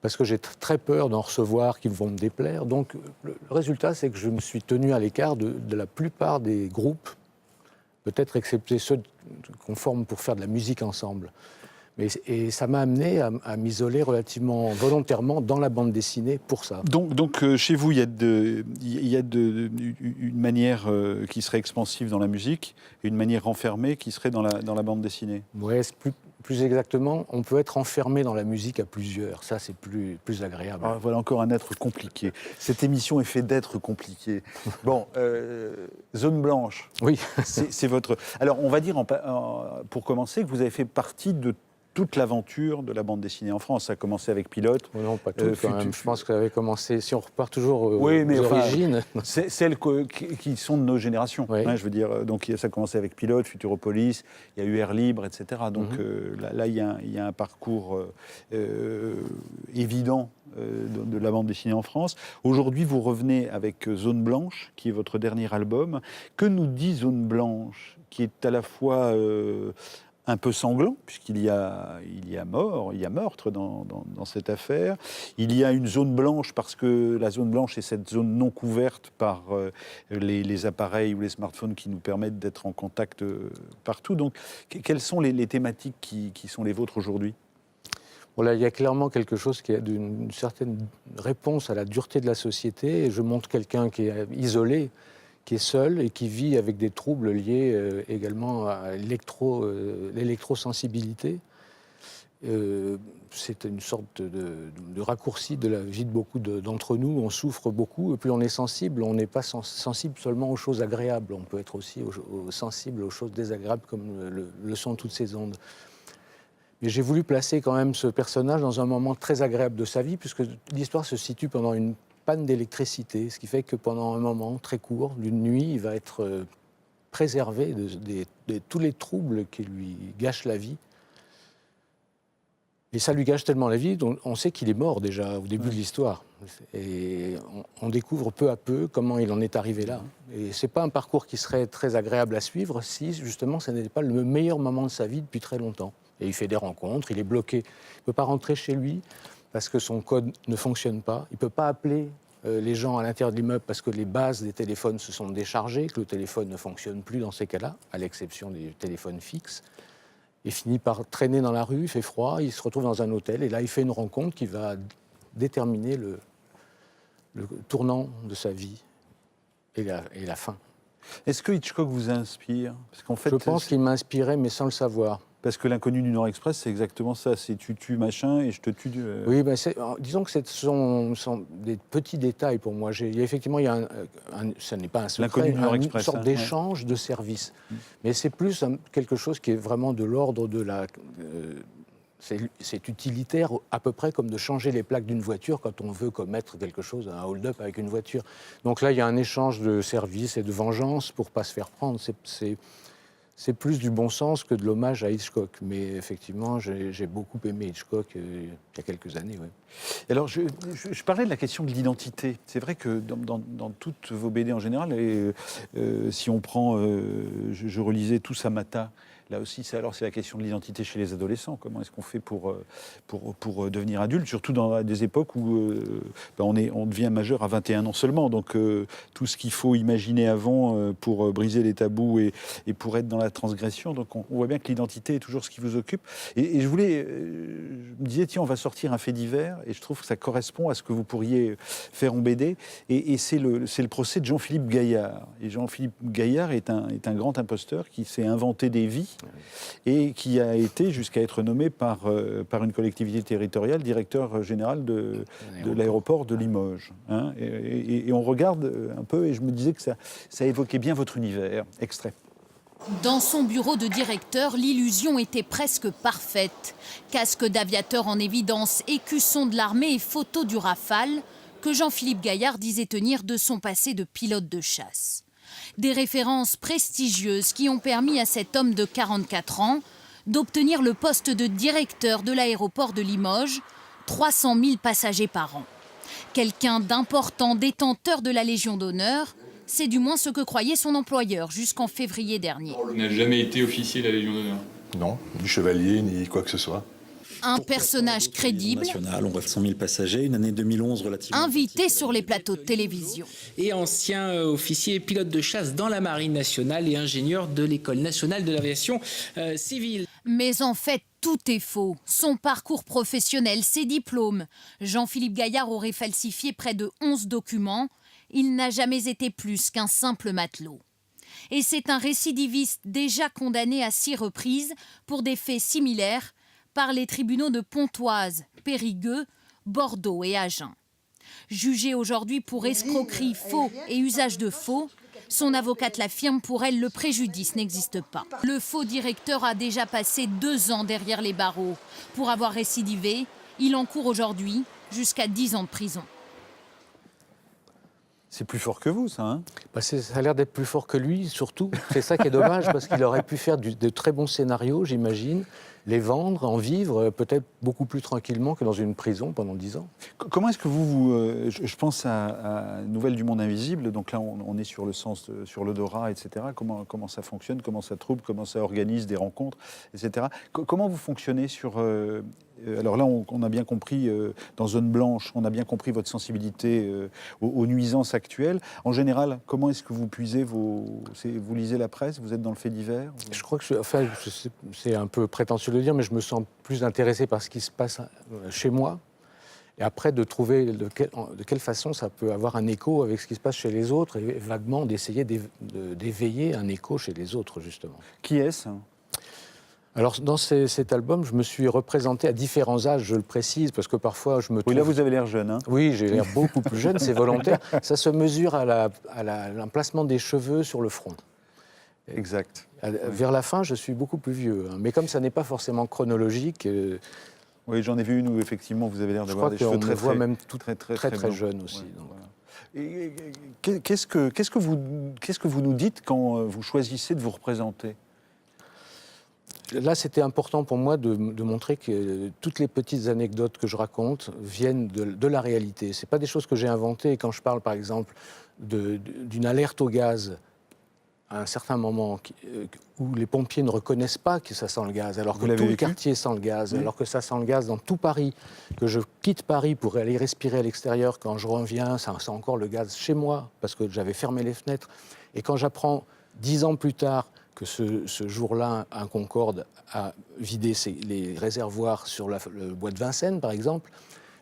parce que j'ai très peur d'en recevoir qui vont me déplaire. Donc le résultat, c'est que je me suis tenu à l'écart de la plupart des groupes, peut-être excepté ceux qu'on forme pour faire de la musique ensemble. Et ça m'a amené à m'isoler relativement volontairement dans la bande dessinée pour ça. Donc chez vous, il y a une manière qui serait expansive dans la musique et une manière renfermée qui serait dans la bande dessinée. Oui, plus exactement, on peut être enfermé dans la musique à plusieurs. Ça, c'est plus agréable. Ah, voilà encore un être compliqué. Cette émission est faite d'êtres compliqués. Bon, Zone Blanche. Oui. C'est votre... Alors, on va dire, pour commencer, que vous avez fait partie de toute l'aventure de la bande dessinée en France. Ça a commencé avec Pilote. Oh non, pas tout quand même. Je pense que ça avait commencé, si on repart toujours aux origines. Enfin, celles qui sont de nos générations. Oui. Hein, je veux dire, donc ça a commencé avec Pilote, Futuropolis, il y a eu Air Libre, etc. Donc là, il y a un parcours évident de la bande dessinée en France. Aujourd'hui, vous revenez avec Zone Blanche, qui est votre dernier album. Que nous dit Zone Blanche, qui est à la fois... un peu sanglant, puisqu'il y a meurtre dans cette affaire. Il y a une zone blanche, parce que la zone blanche est cette zone non couverte par les appareils ou les smartphones qui nous permettent d'être en contact partout. Donc, quelles sont les thématiques qui sont les vôtres aujourd'hui ? Bon, là, il y a clairement quelque chose qui a d'une certaine réponse à la dureté de la société. Et je montre quelqu'un qui est isolé, qui est seul et qui vit avec des troubles liés également à l'électrosensibilité. C'est une sorte de raccourci de la vie de beaucoup d'entre nous. On souffre beaucoup et plus on est sensible, on n'est pas sensible seulement aux choses agréables. On peut être aussi sensible aux choses désagréables comme le sont toutes ces ondes. Mais j'ai voulu placer quand même ce personnage dans un moment très agréable de sa vie, puisque l'histoire se situe pendant une panne d'électricité, ce qui fait que pendant un moment très court, d'une nuit, il va être préservé de tous les troubles qui lui gâchent la vie. Et ça lui gâche tellement la vie, on sait qu'il est mort déjà au début de l'histoire. Et on découvre peu à peu comment il en est arrivé là. Et c'est pas un parcours qui serait très agréable à suivre si justement ce n'était pas le meilleur moment de sa vie depuis très longtemps. Et il fait des rencontres, il est bloqué, il ne peut pas rentrer chez lui parce que son code ne fonctionne pas. Il ne peut pas appeler les gens à l'intérieur de l'immeuble parce que les bases des téléphones se sont déchargées, que le téléphone ne fonctionne plus dans ces cas-là, à l'exception des téléphones fixes. Il finit par traîner dans la rue, il fait froid, il se retrouve dans un hôtel, et là il fait une rencontre qui va déterminer le tournant de sa vie et la fin. Est-ce que Hitchcock vous inspire ? Parce qu'en fait, je pense qu'il m'a inspiré, mais sans le savoir. Parce que L'Inconnu du Nord Express, c'est exactement ça. C'est tu tues machin et je te tue. Oui, ben disons que ce sont des petits détails pour moi. Effectivement, il y a ça n'est pas un secret, une sorte d'échange de services. Mais c'est plus quelque chose qui est vraiment de l'ordre de la... c'est utilitaire à peu près comme de changer les plaques d'une voiture quand on veut commettre quelque chose, un hold-up avec une voiture. Donc là, il y a un échange de services et de vengeance pour ne pas se faire prendre. C'est plus du bon sens que de l'hommage à Hitchcock. Mais effectivement, j'ai beaucoup aimé Hitchcock il y a quelques années. Ouais. Alors, je parlais de la question de l'identité. C'est vrai que dans toutes vos BD en général, si on prend... je relisais tout Samata, là aussi, c'est la question de l'identité chez les adolescents. Comment est-ce qu'on fait pour devenir adulte, surtout dans des époques où on devient majeur à 21 ans seulement. Donc tout ce qu'il faut imaginer avant pour briser les tabous et pour être dans la transgression. Donc on voit bien que l'identité est toujours ce qui vous occupe. Et je me disais, tiens, on va sortir un fait divers, et je trouve que ça correspond à ce que vous pourriez faire en BD. Et c'est le procès de Jean-Philippe Gaillard. Et Jean-Philippe Gaillard est un grand imposteur qui s'est inventé des vies et qui a été jusqu'à être nommé par une collectivité territoriale directeur général de l'aéroport de Limoges. Hein. Et on regarde un peu, et je me disais que ça évoquait bien votre univers. Extrait. Dans son bureau de directeur, l'illusion était presque parfaite. Casque d'aviateur en évidence, écusson de l'armée et photo du Rafale que Jean-Philippe Gaillard disait tenir de son passé de pilote de chasse. Des références prestigieuses qui ont permis à cet homme de 44 ans d'obtenir le poste de directeur de l'aéroport de Limoges, 300 000 passagers par an. Quelqu'un d'important, détenteur de la Légion d'honneur, c'est du moins ce que croyait son employeur jusqu'en février dernier. Il n'a jamais été officier de la Légion d'honneur. Non, ni chevalier, ni quoi que ce soit. Un personnage crédible, on voit 100 000 passagers, une année 2011 relativement... invité sur les plateaux de télévision. Et ancien officier pilote de chasse dans la Marine nationale et ingénieur de l'École nationale de l'aviation civile. Mais en fait, tout est faux. Son parcours professionnel, ses diplômes. Jean-Philippe Gaillard aurait falsifié près de 11 documents. Il n'a jamais été plus qu'un simple matelot. Et c'est un récidiviste déjà condamné à 6 reprises pour des faits similaires par les tribunaux de Pontoise, Périgueux, Bordeaux et Agen. Jugé aujourd'hui pour escroquerie, faux et usage de faux, son avocate l'affirme, pour elle, le préjudice n'existe pas. Le faux directeur a déjà passé 2 ans derrière les barreaux. Pour avoir récidivé, il encourt aujourd'hui jusqu'à 10 ans de prison. C'est plus fort que vous, ça, hein? Ça a l'air d'être plus fort que lui, surtout. C'est ça qui est dommage, parce qu'il aurait pu faire de très bons scénarios, j'imagine, les vendre, en vivre, peut-être beaucoup plus tranquillement que dans une prison pendant 10 ans. Comment est-ce que je pense à Nouvelles du monde invisible, donc là on est sur le sens, sur l'odorat, etc. Comment ça fonctionne, comment ça trouble, comment ça organise des rencontres, etc. Comment vous fonctionnez sur... alors là, on a bien compris, dans Zone Blanche, on a bien compris votre sensibilité aux nuisances actuelles. En général, comment est-ce que vous puisez vous lisez la presse, vous êtes dans le fait divers? Je crois que c'est un peu prétentieux de le dire, mais je me sens plus intéressé par ce qui se passe chez moi. Et après, de trouver de quelle façon ça peut avoir un écho avec ce qui se passe chez les autres, et vaguement d'essayer d'éveiller un écho chez les autres, justement. Qui est-ce ? Alors, dans cet album, je me suis représenté à différents âges, je le précise, parce que parfois je me trouve... Oui, là, vous avez l'air jeune, hein? Oui, j'ai l'air beaucoup plus jeune, c'est volontaire. Ça se mesure à l'emplacement des cheveux sur le front. Exact. Vers la fin, je suis beaucoup plus vieux. Hein. Mais comme ça n'est pas forcément chronologique... Oui, j'en ai vu une où, effectivement, vous avez l'air d'avoir des cheveux très même très jeune aussi. Ouais, voilà. Qu'est-ce que vous nous dites quand vous choisissez de vous représenter ? Là, c'était important pour moi de montrer que toutes les petites anecdotes que je raconte viennent de la réalité. Ce n'est pas des choses que j'ai inventées. Quand je parle, par exemple, d'une alerte au gaz à un certain moment où les pompiers ne reconnaissent pas que ça sent le gaz, alors que tout le quartier sent le gaz, alors que ça sent le gaz dans tout Paris, que je quitte Paris pour aller respirer à l'extérieur, quand je reviens, ça sent encore le gaz chez moi, parce que j'avais fermé les fenêtres. Et quand j'apprends 10 ans plus tard que ce jour-là, un Concorde a vidé les réservoirs sur le bois de Vincennes, par exemple,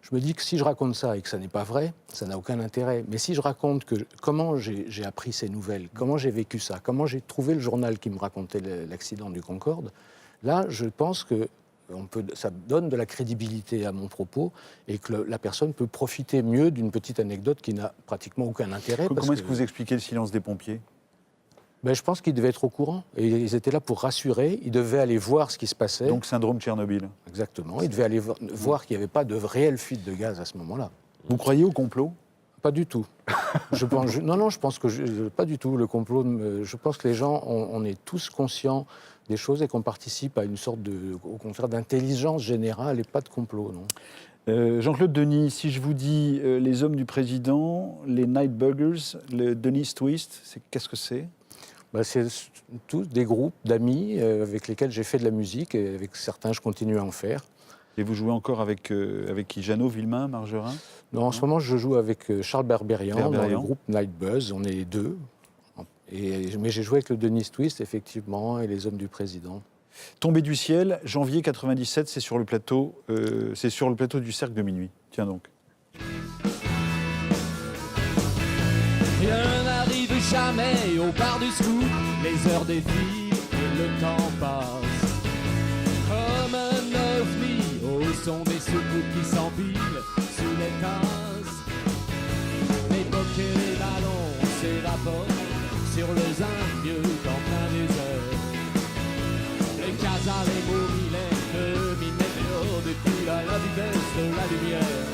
je me dis que si je raconte ça et que ça n'est pas vrai, ça n'a aucun intérêt. Mais si je raconte comment j'ai appris ces nouvelles, comment j'ai vécu ça, comment j'ai trouvé le journal qui me racontait l'accident du Concorde, là, je pense que ça donne de la crédibilité à mon propos et que la personne peut profiter mieux d'une petite anecdote qui n'a pratiquement aucun intérêt. Comment est-ce que vous expliquez le silence des pompiers ? Je pense qu'ils devaient être au courant. Et ils étaient là pour rassurer. Ils devaient aller voir ce qui se passait. Donc, syndrome Tchernobyl. Exactement. Ils devaient aller voir qu'il n'y avait pas de réelle fuite de gaz à ce moment-là. Vous croyez au complot ? Pas du tout. Je pense que pas du tout. Le complot, je pense que les gens, on est tous conscients des choses et qu'on participe à une sorte au contraire, d'intelligence générale et pas de complot, non. Jean-Claude Denis, si je vous dis les hommes du président, les Night Burgers, le Denis Twist, qu'est-ce que c'est ? C'est tous des groupes d'amis avec lesquels j'ai fait de la musique et avec certains je continue à en faire. Et vous jouez encore avec qui? Jeannot, Villemain, Margerin? Non, en ce moment je joue avec Charles Berberian dans le groupe Night Buzz, on est 2. Mais j'ai joué avec le Dennis Twist, effectivement, et les Hommes du Président. Tombé du ciel, janvier 97, c'est sur le plateau du Cercle de Minuit. Tiens donc. Rien n'arrive jamais au bar du scoop, les heures défilent et le temps passe. Comme un ovni au son des soucoupes qui s'empilent sous les tasses. Les bouquets et les ballons s'évaporent sur le zinc vieux qu'en plein désert. Les casas, les momies, les minéraux défilent à la vitesse de la lumière.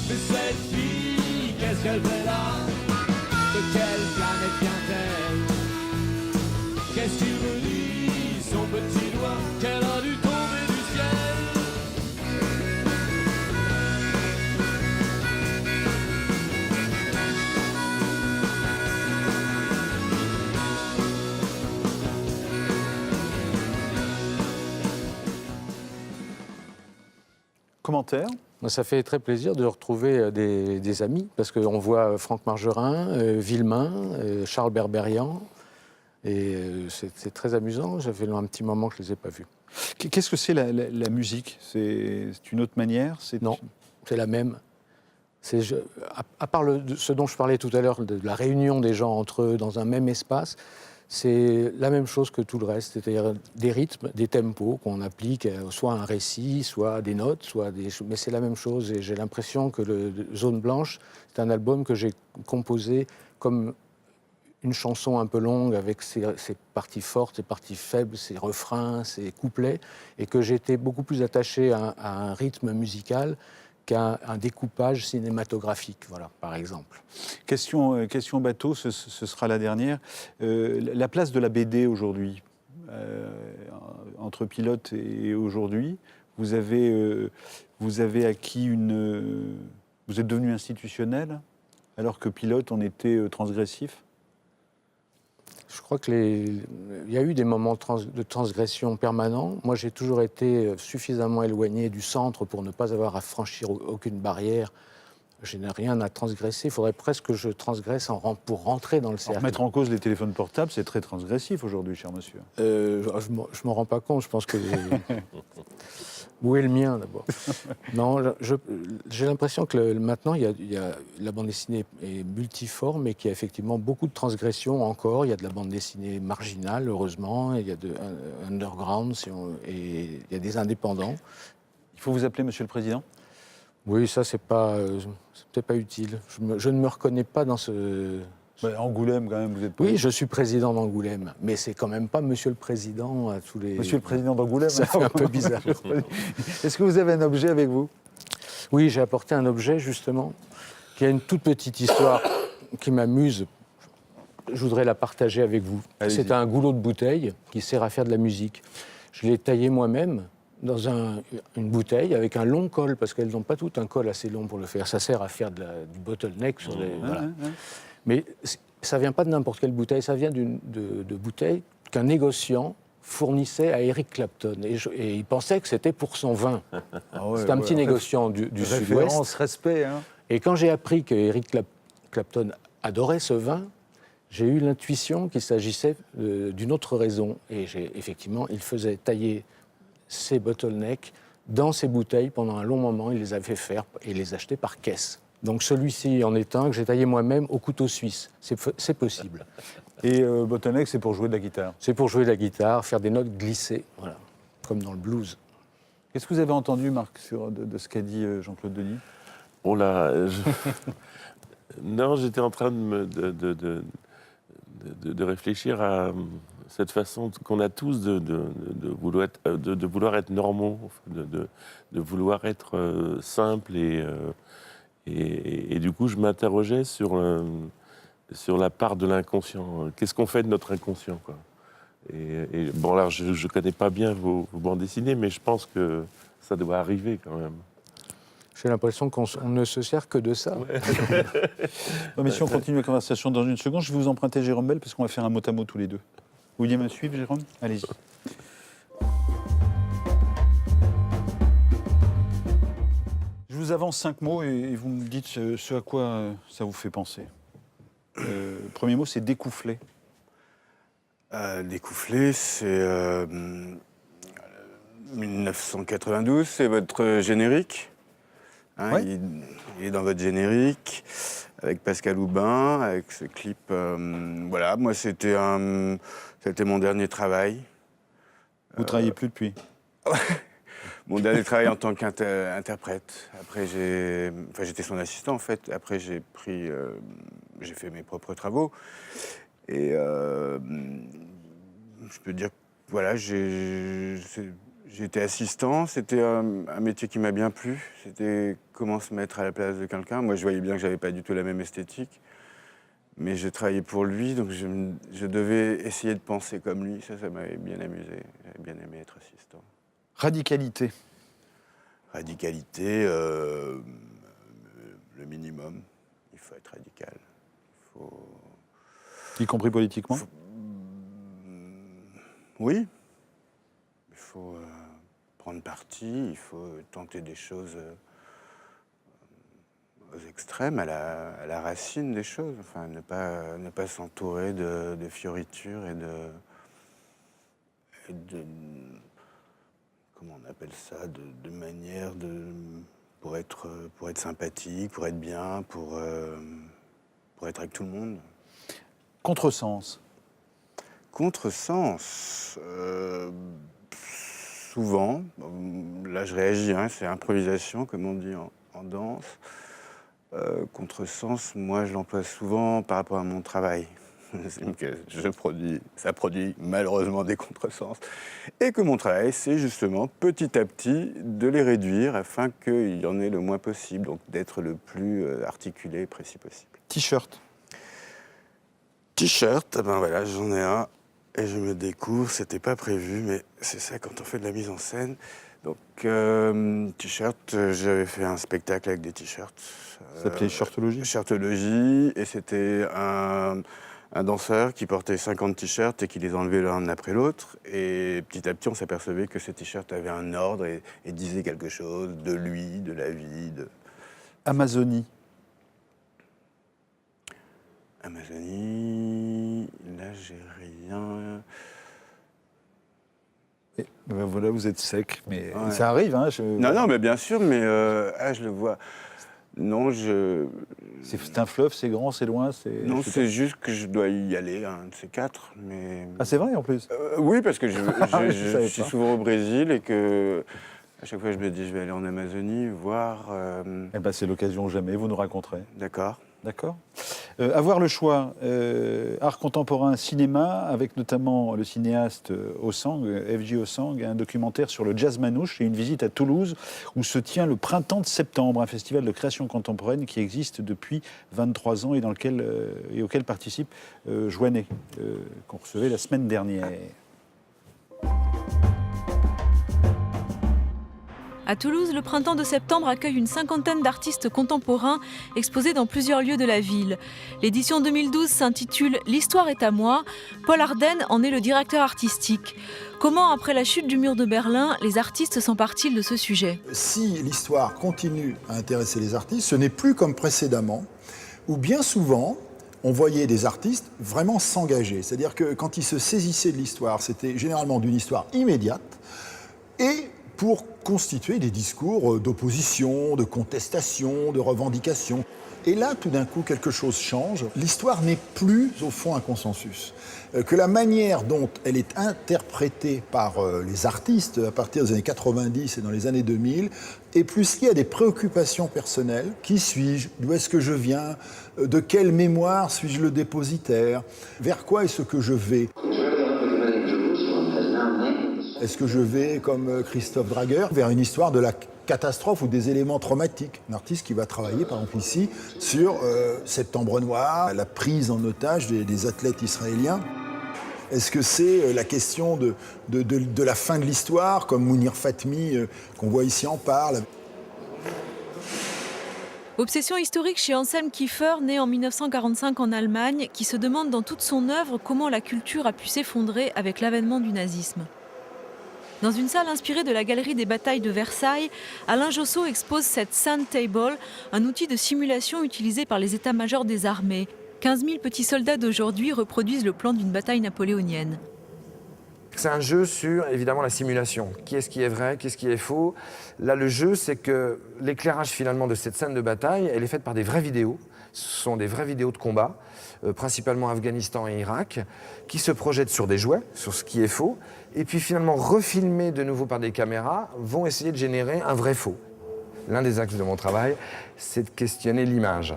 Mais cette fille, qu'est-ce qu'elle fait là? De quelle planète vient-elle? Qu'est-ce qu'il me dit, son petit doigt, qu'elle a dû tomber du ciel? Commentaire? Ça fait très plaisir de retrouver des amis, parce qu'on voit Franck Margerin, Villemain, Charles Berberian, et c'est très amusant. Ça fait un petit moment que je ne les ai pas vus. Qu'est-ce que c'est la musique? C'est une autre manière? Non, c'est la même. À part ce dont je parlais tout à l'heure, de la réunion des gens entre eux dans un même espace, c'est la même chose que tout le reste, c'est-à-dire des rythmes, des tempos qu'on applique, soit à un récit, soit à des notes, mais c'est la même chose. Et j'ai l'impression que le Zone Blanche, c'est un album que j'ai composé comme une chanson un peu longue, avec ses parties fortes, ses parties faibles, ses refrains, ses couplets, et que j'étais beaucoup plus attaché à un rythme musical qu'à un découpage cinématographique, voilà, par exemple. Question bateau, ce sera la dernière. La place de la BD aujourd'hui, entre Pilote et aujourd'hui, vous avez acquis vous êtes devenu institutionnel, alors que Pilote, on était transgressif? Je crois qu'il y a eu des moments de transgression permanents. Moi, j'ai toujours été suffisamment éloigné du centre pour ne pas avoir à franchir aucune barrière. Je n'ai rien à transgresser. Il faudrait presque que je transgresse pour rentrer dans le cercle. Mettre en cause les téléphones portables, c'est très transgressif aujourd'hui, cher monsieur. Je ne m'en rends pas compte. Je pense que... Où est le mien, d'abord? Non, j'ai l'impression que maintenant, la bande dessinée est multiforme et qu'il y a effectivement beaucoup de transgressions encore. Il y a de la bande dessinée marginale, heureusement. Il y a de underground et il y a des indépendants. Il faut vous appeler Monsieur le Président? Oui, ça, c'est peut-être pas utile. Je ne me reconnais pas dans ce... Angoulême, quand même, vous êtes... Oui, je suis président d'Angoulême, mais c'est quand même pas Monsieur le Président à tous les... Monsieur le Président d'Angoulême? Ça fait un peu bizarre. Est-ce que vous avez un objet avec vous? Oui, j'ai apporté un objet, justement, qui a une toute petite histoire qui m'amuse. Je voudrais la partager avec vous. C'est un goulot de bouteille qui sert à faire de la musique. Je l'ai taillé moi-même dans une bouteille avec un long col, parce qu'elles n'ont pas toutes un col assez long pour le faire. Ça sert à faire du bottleneck sur les... Voilà. Mais ça ne vient pas de n'importe quelle bouteille, ça vient de bouteille qu'un négociant fournissait à Eric Clapton. Et il pensait que c'était pour son vin. C'est un petit négociant du Sud-Ouest. Respect, hein. Et quand j'ai appris que Eric Clapton adorait ce vin, j'ai eu l'intuition qu'il s'agissait d'une autre raison. Et effectivement, il faisait tailler ses bottlenecks dans ses bouteilles pendant un long moment. Il les avait fait faire et les achetait par caisse. Donc celui-ci en est un que j'ai taillé moi-même au couteau suisse. C'est possible. Et bottleneck, c'est pour jouer de la guitare? C'est pour jouer de la guitare, faire des notes glissées, voilà, comme dans le blues. Qu'est-ce que vous avez entendu, Marc, de ce qu'a dit Jean-Claude Denis? Oh là, non, j'étais en train de réfléchir à cette façon qu'on a tous de vouloir être normaux, de vouloir être simple et du coup, je m'interrogeais sur la part de l'inconscient. Qu'est-ce qu'on fait de notre inconscient, quoi? Et bon, alors, je ne connais pas bien vos bandes dessinées, mais je pense que ça doit arriver quand même. J'ai l'impression qu'on ne se sert que de ça. Non, mais si on continue la conversation dans une seconde, je vais vous emprunter Jérôme Bell parce qu'on va faire un mot à mot tous les deux. Vous vouliez me suivre, Jérôme? Allez-y. Je vous avance 5 mots et vous me dites ce à quoi ça vous fait penser. Premier mot, c'est découfler. Découfler, c'est 1992, c'est votre générique. Hein, ouais. il est dans votre générique, avec Pascal Houbin, avec ce clip. Voilà, moi, c'était mon dernier travail. Vous ne travaillez plus depuis? Mon dernier travail en tant qu'interprète. Après, j'étais son assistant, en fait. Après, j'ai fait mes propres travaux. Et je peux dire, voilà, j'étais assistant. C'était un métier qui m'a bien plu. C'était comment se mettre à la place de quelqu'un. Moi, je voyais bien que j'avais pas du tout la même esthétique. Mais je travaillais pour lui, donc je devais essayer de penser comme lui. Ça m'avait bien amusé. J'avais bien aimé être assistant. Radicalité. Radicalité, le minimum. Il faut être radical. Y compris politiquement? Oui. Il faut prendre parti, il faut tenter des choses aux extrêmes, à la racine des choses. Enfin, ne pas s'entourer de fioritures et de comment on appelle ça, de manière pour être sympathique, pour être bien, pour être avec tout le monde. Contresens. Contresens, souvent, là je réagis, hein, c'est improvisation comme on dit en danse. Contresens, moi je l'emploie souvent par rapport à mon travail. Ça produit malheureusement des contresens. Et que mon travail, c'est justement petit à petit de les réduire afin qu'il y en ait le moins possible, donc d'être le plus articulé et précis possible. T-shirt. T-shirt, ben voilà, j'en ai un et je me découvre, c'était pas prévu, mais c'est ça quand on fait de la mise en scène. Donc, t-shirt, j'avais fait un spectacle avec des t-shirts. Ça s'appelait Shirtologie. Shirtologie, et c'était un danseur qui portait 50 t-shirts et qui les enlevait l'un après l'autre. Et petit à petit, on s'apercevait que ces t-shirts avaient un ordre et disaient quelque chose de lui, de la vie. Amazonie. Amazonie, là, j'ai rien. Et ben voilà, vous êtes sec, mais ouais. Ça arrive. Hein, Non, mais bien sûr, mais je le vois. Non, C'est un fleuve, c'est grand, c'est loin, Non, c'est juste que je dois y aller, un de ces 4, mais... Ah, c'est vrai, en plus Oui, parce que je suis souvent au Brésil et que... À chaque fois, je me dis, je vais aller en Amazonie, voir... Eh ben, c'est l'occasion jamais, vous nous raconterez. D'accord. D'accord. Avoir le choix, art contemporain, cinéma, avec notamment le cinéaste Osang, F.J. Osang, un documentaire sur le jazz manouche et une visite à Toulouse où se tient le Printemps de septembre, un festival de création contemporaine qui existe depuis 23 ans et auquel participe Joannet, qu'on recevait la semaine dernière. À Toulouse, le Printemps de septembre accueille une cinquantaine d'artistes contemporains exposés dans plusieurs lieux de la ville. L'édition 2012 s'intitule « L'histoire est à moi ». Paul Ardenne en est le directeur artistique. Comment, après la chute du mur de Berlin, les artistes s'emparent-ils de ce sujet ? Si l'histoire continue à intéresser les artistes, ce n'est plus comme précédemment, où bien souvent, on voyait des artistes vraiment s'engager. C'est-à-dire que quand ils se saisissaient de l'histoire, c'était généralement d'une histoire immédiate et pour constituer des discours d'opposition, de contestation, de revendication. Et là, tout d'un coup, quelque chose change. L'histoire n'est plus, au fond, un consensus. Que la manière dont elle est interprétée par les artistes à partir des années 90 et dans les années 2000 est plus liée à des préoccupations personnelles. Qui suis-je ? D'où est-ce que je viens ? De quelle mémoire suis-je le dépositaire ? Vers quoi est-ce que je vais ? Est-ce que je vais, comme Christophe Draguer, vers une histoire de la catastrophe ou des éléments traumatiques ? Un artiste qui va travailler, par exemple ici, sur Septembre Noir, la prise en otage des athlètes israéliens. Est-ce que c'est la question de la fin de l'histoire, comme Mounir Fatmi, qu'on voit ici, en parle ? Obsession historique chez Anselm Kiefer, né en 1945 en Allemagne, qui se demande dans toute son œuvre comment la culture a pu s'effondrer avec l'avènement du nazisme. Dans une salle inspirée de la galerie des batailles de Versailles, Alain Josso expose cette Sand Table, un outil de simulation utilisé par les états-majors des armées. 15 000 petits soldats d'aujourd'hui reproduisent le plan d'une bataille napoléonienne. C'est un jeu sur, évidemment, la simulation. Qu'est-ce qui est vrai, qu'est-ce qui est faux? Là, le jeu, c'est que l'éclairage, finalement, de cette scène de bataille, elle est faite par des vraies vidéos. Ce sont des vraies vidéos de combat, principalement Afghanistan et Irak, qui se projettent sur des jouets, sur ce qui est faux, et puis finalement refilmés de nouveau par des caméras, vont essayer de générer un vrai faux. L'un des axes de mon travail, c'est de questionner l'image.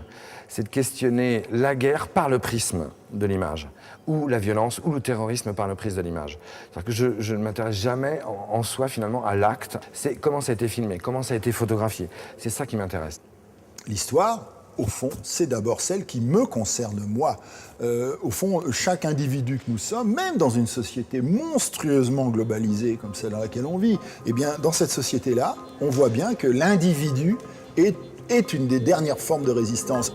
C'est de questionner la guerre par le prisme de l'image, ou la violence, ou le terrorisme par le prisme de l'image. C'est-à-dire que je ne m'intéresse jamais en soi, finalement, à l'acte. C'est comment ça a été filmé, comment ça a été photographié. C'est ça qui m'intéresse. L'histoire, au fond, c'est d'abord celle qui me concerne moi. Au fond, chaque individu que nous sommes, même dans une société monstrueusement globalisée comme celle dans laquelle on vit, eh bien, dans cette société-là, on voit bien que l'individu est une des dernières formes de résistance.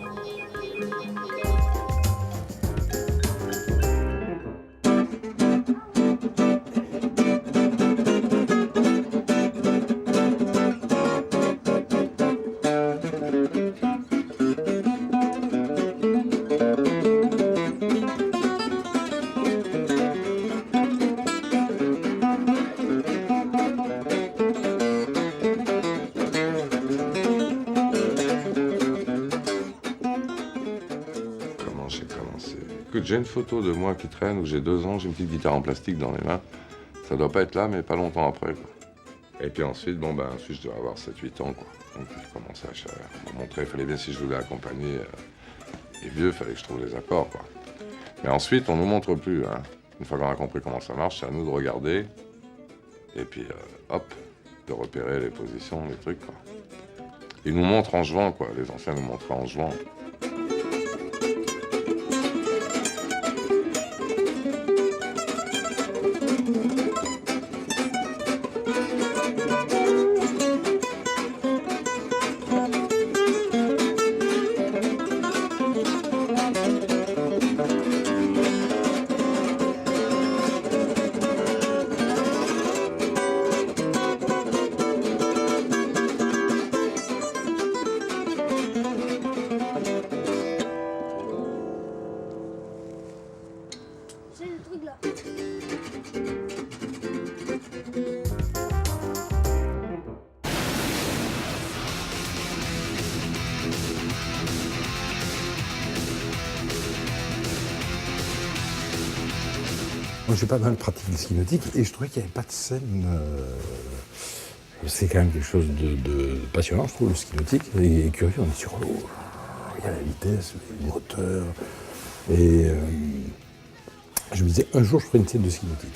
J'ai une photo de moi qui traîne où j'ai 2 ans, j'ai une petite guitare en plastique dans les mains. Ça doit pas être là, mais pas longtemps après, quoi. Et puis ensuite, ensuite je dois avoir 7-8 ans, quoi. Donc je commençais à montrer, il fallait bien, si je voulais accompagner les vieux, il fallait que je trouve les accords, quoi. Mais ensuite, on nous montre plus, hein. Une fois qu'on a compris comment ça marche, c'est à nous de regarder. Et puis, hop, de repérer les positions, les trucs, quoi. Ils nous montrent en jouant, quoi. Les anciens nous montraient en jouant. Moi, j'ai pas mal pratiqué le ski nautique et je trouvais qu'il n'y avait pas de scène. C'est quand même quelque chose de passionnant, je trouve, le ski nautique. Et curieux, on est sur l'eau. Il y a la vitesse, les hauteurs. Et je me disais, un jour, je ferai une scène de ski nautique.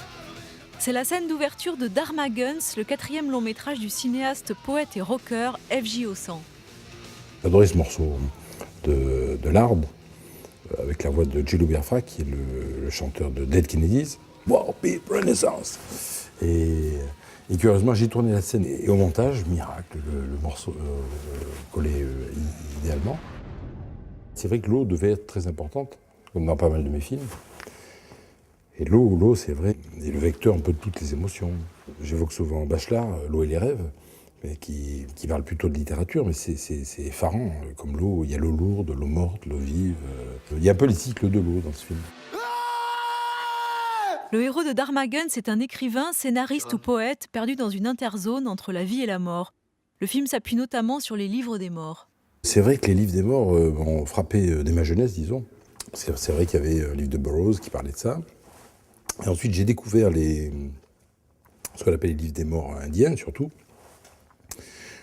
C'est la scène d'ouverture de Dharma Guns, le 4e long métrage du cinéaste, poète et rocker F.J. Ossan. J'adorais ce morceau de l'arbre, avec la voix de Jello Biafra, qui est le chanteur de Dead Kennedys. Wow, Beat Renaissance. Et curieusement, j'ai tourné la scène et au montage, miracle, le morceau collait idéalement. C'est vrai que l'eau devait être très importante, comme dans pas mal de mes films. Et l'eau, c'est vrai, est le vecteur un peu de toutes les émotions. J'évoque souvent Bachelard, L'eau et les rêves, mais qui parle plutôt de littérature, mais c'est effarant. Comme l'eau, il y a l'eau lourde, l'eau morte, l'eau vive. Il y a un peu les cycles de l'eau dans ce film. Le héros de Dharma Guns est un écrivain, scénariste ou poète perdu dans une interzone entre la vie et la mort. Le film s'appuie notamment sur les livres des morts. C'est vrai que les livres des morts ont frappé dès ma jeunesse, disons. C'est vrai qu'il y avait un livre de Burroughs qui parlait de ça. Et ensuite, j'ai découvert ce qu'on appelle les livres des morts indiens, surtout.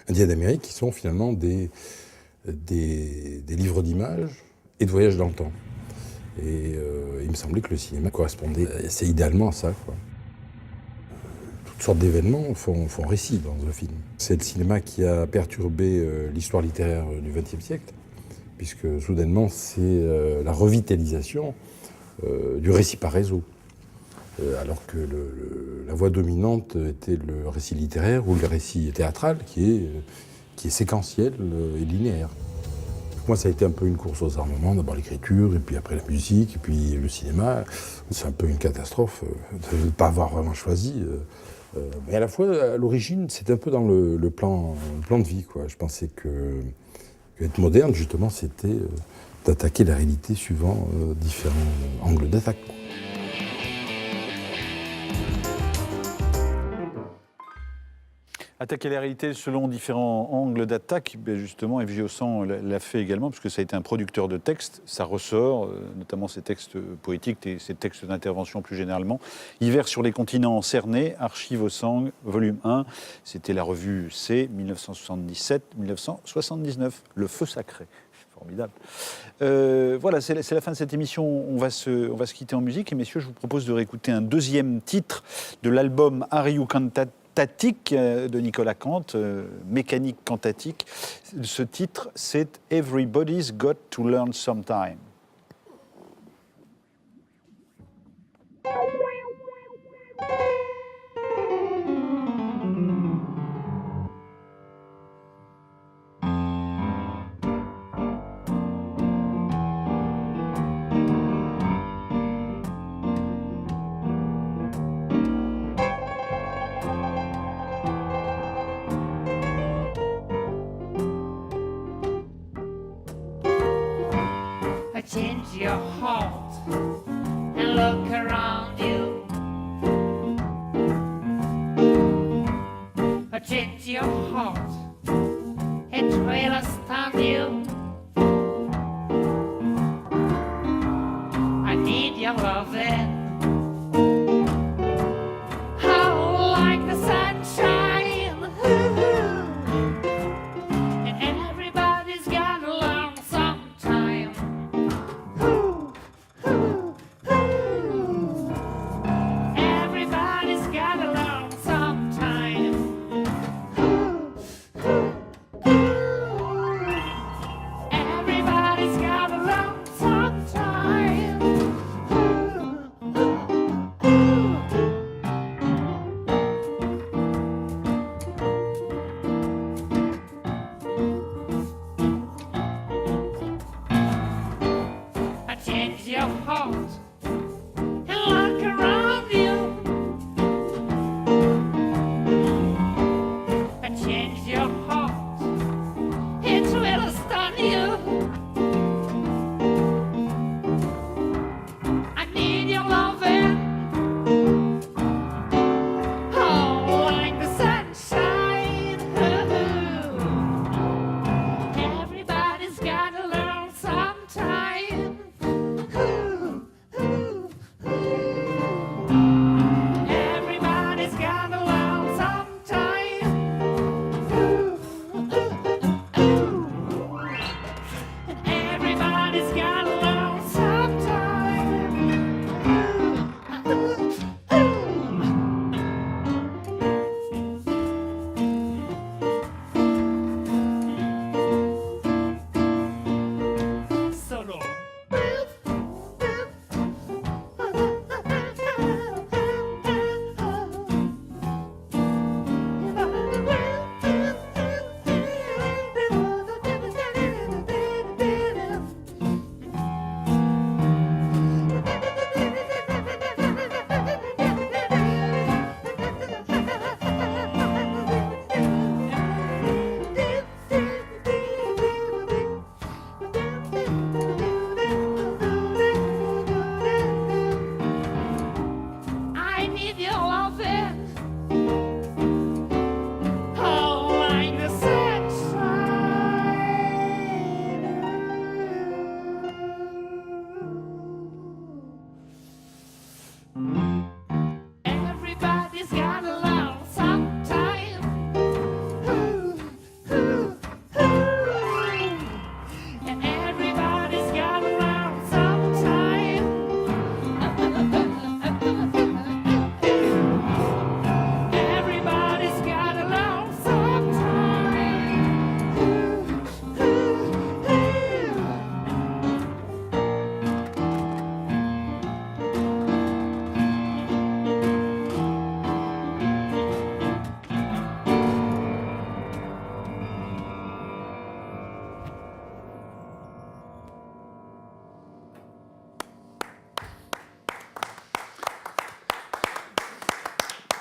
Indiens d'Amérique, qui sont finalement des livres d'images et de voyages dans le temps. Et il me semblait que le cinéma correspondait assez idéalement à ça, quoi. Toutes sortes d'événements font récit dans un film. C'est le cinéma qui a perturbé l'histoire littéraire du XXe siècle, puisque soudainement, c'est la revitalisation du récit par réseau. Alors que la voie dominante était le récit littéraire ou le récit théâtral qui est séquentiel et linéaire. moi, ça a été un peu une course aux armements, d'abord l'écriture, et puis après la musique, et puis le cinéma. C'est un peu une catastrophe de ne pas avoir vraiment choisi. Mais à la fois, à l'origine, c'était un peu dans le plan de vie, quoi. Je pensais qu'être moderne, justement, c'était d'attaquer la réalité suivant différents angles d'attaque. Attaquer la réalité selon différents angles d'attaque, justement, F.J. Haussand l'a fait également, parce que ça a été un producteur de textes, ça ressort, notamment ses textes poétiques et ses textes d'intervention plus généralement. Hiver sur les continents cernés, Archives Haussand, volume 1, c'était la revue C, 1977-1979, Le Feu Sacré. Formidable. Voilà, c'est la fin de cette émission. On va se quitter en musique. Et messieurs, je vous propose de réécouter un deuxième titre de l'album Ariu Cantatique de Nicolas Kant, mécanique cantatique. Ce titre, c'est Everybody's Got to Learn Sometime. Change your heart and look around you. Change your heart, it will astound you. I need your loving. Oh, like the sunshine. And everybody's gotta learn sometime. Everybody's gotta learn sometime.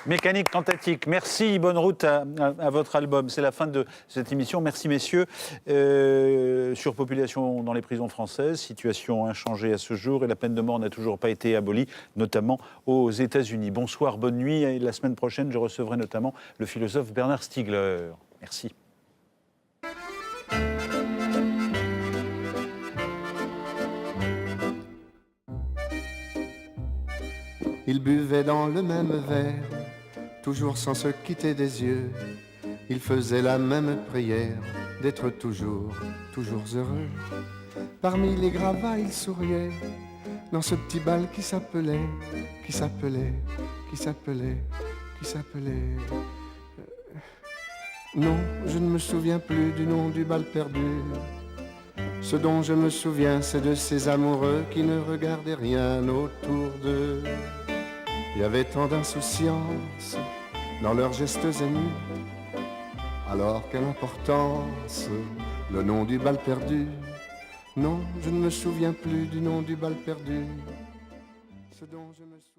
Mécanique quantatique. Merci, bonne route à votre album. C'est la fin de cette émission. Merci, messieurs. Surpopulation dans les prisons françaises, situation inchangée à ce jour, et la peine de mort n'a toujours pas été abolie, notamment aux États-Unis. Bonsoir, bonne nuit. Et la semaine prochaine, je recevrai notamment le philosophe Bernard Stiegler. Merci. Ils buvaient dans le même verre, toujours sans se quitter des yeux. Ils faisaient la même prière, d'être toujours heureux. Parmi les gravats, ils souriaient, dans ce petit bal qui s'appelait. Non, je ne me souviens plus du nom du bal perdu. Ce dont je me souviens, c'est de ces amoureux qui ne regardaient rien autour d'eux. Il y avait tant d'insouciance dans leurs gestes émus. Alors quelle importance, le nom du bal perdu. Non, je ne me souviens plus du nom du bal perdu. Ce dont je me souviens...